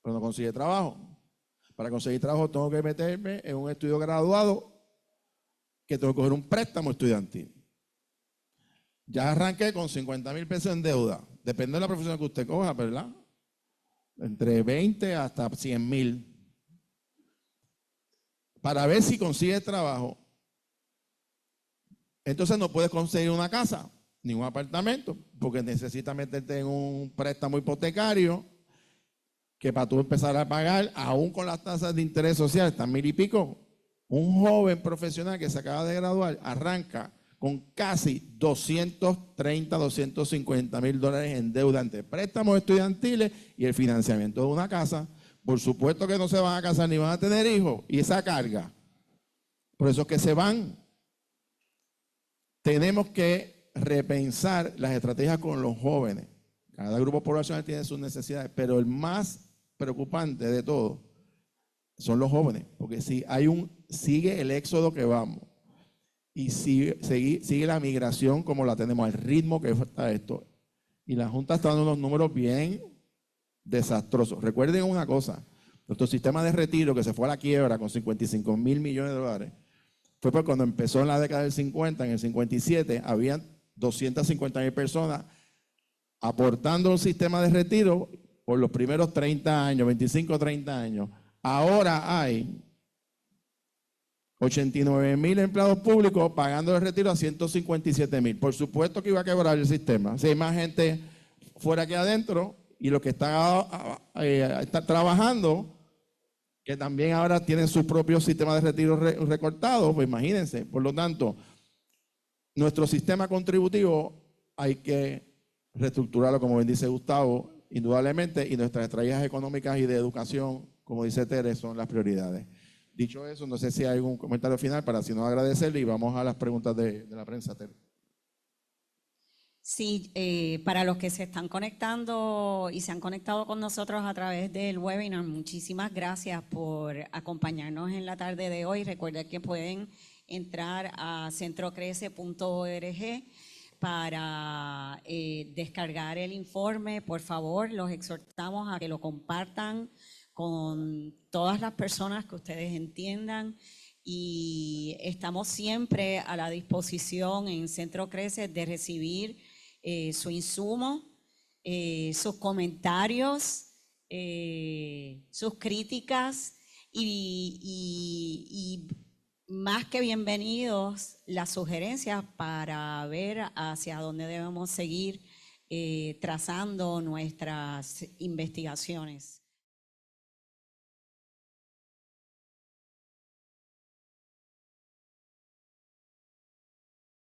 pero no consigue trabajo. Para conseguir trabajo tengo que meterme en un estudio graduado que tengo que coger un préstamo estudiantil. Ya arranqué con 50,000 pesos en deuda. Depende de la profesión que usted coja, ¿verdad? Entre 20 hasta 100,000. Para ver si consigue trabajo. Entonces no puedes conseguir una casa, ni un apartamento, porque necesitas meterte en un préstamo hipotecario que para tú empezar a pagar, aún con las tasas de interés social, están 1,000 y pico. Un joven profesional que se acaba de graduar arranca con casi 230, 250,000 dólares en deuda entre préstamos estudiantiles y el financiamiento de una casa. Por supuesto que no se van a casar ni van a tener hijos, y esa carga. Por eso es que se van. Tenemos que repensar las estrategias con los jóvenes. Cada grupo poblacional tiene sus necesidades, pero el más preocupante de todo son los jóvenes, porque si sigue el éxodo que vamos y sigue la migración como la tenemos, al ritmo que está esto, y la Junta está dando unos números bien desastrosos. Recuerden una cosa, nuestro sistema de retiro que se fue a la quiebra con 55,000 millones de dólares, fue porque cuando empezó en la década del 50, en el 57, habían 250,000 personas aportando un sistema de retiro por los primeros 30 años, 25 o 30 años. Ahora hay 89,000 empleados públicos pagando el retiro a 157,000. Por supuesto que iba a quebrar el sistema. Si hay más gente fuera que adentro, y los que están trabajando, que también ahora tienen su propio sistema de retiro recortado, pues imagínense. Por lo tanto, nuestro sistema contributivo hay que reestructurarlo, como bien dice Gustavo, indudablemente, y nuestras estrategias económicas y de educación, como dice Tere, son las prioridades. Dicho eso, no sé si hay algún comentario final para, si no, agradecerle, y vamos a las preguntas de la prensa, Tere. Sí, para los que se están conectando y se han conectado con nosotros a través del webinar, muchísimas gracias por acompañarnos en la tarde de hoy. Recuerden que pueden entrar a centrocrece.org para descargar el informe. Por favor, los exhortamos a que lo compartan con todas las personas que ustedes entiendan, y estamos siempre a la disposición en Centro Crece de recibir su insumo, sus comentarios, sus críticas, y más que bienvenidos las sugerencias para ver hacia dónde debemos seguir trazando nuestras investigaciones.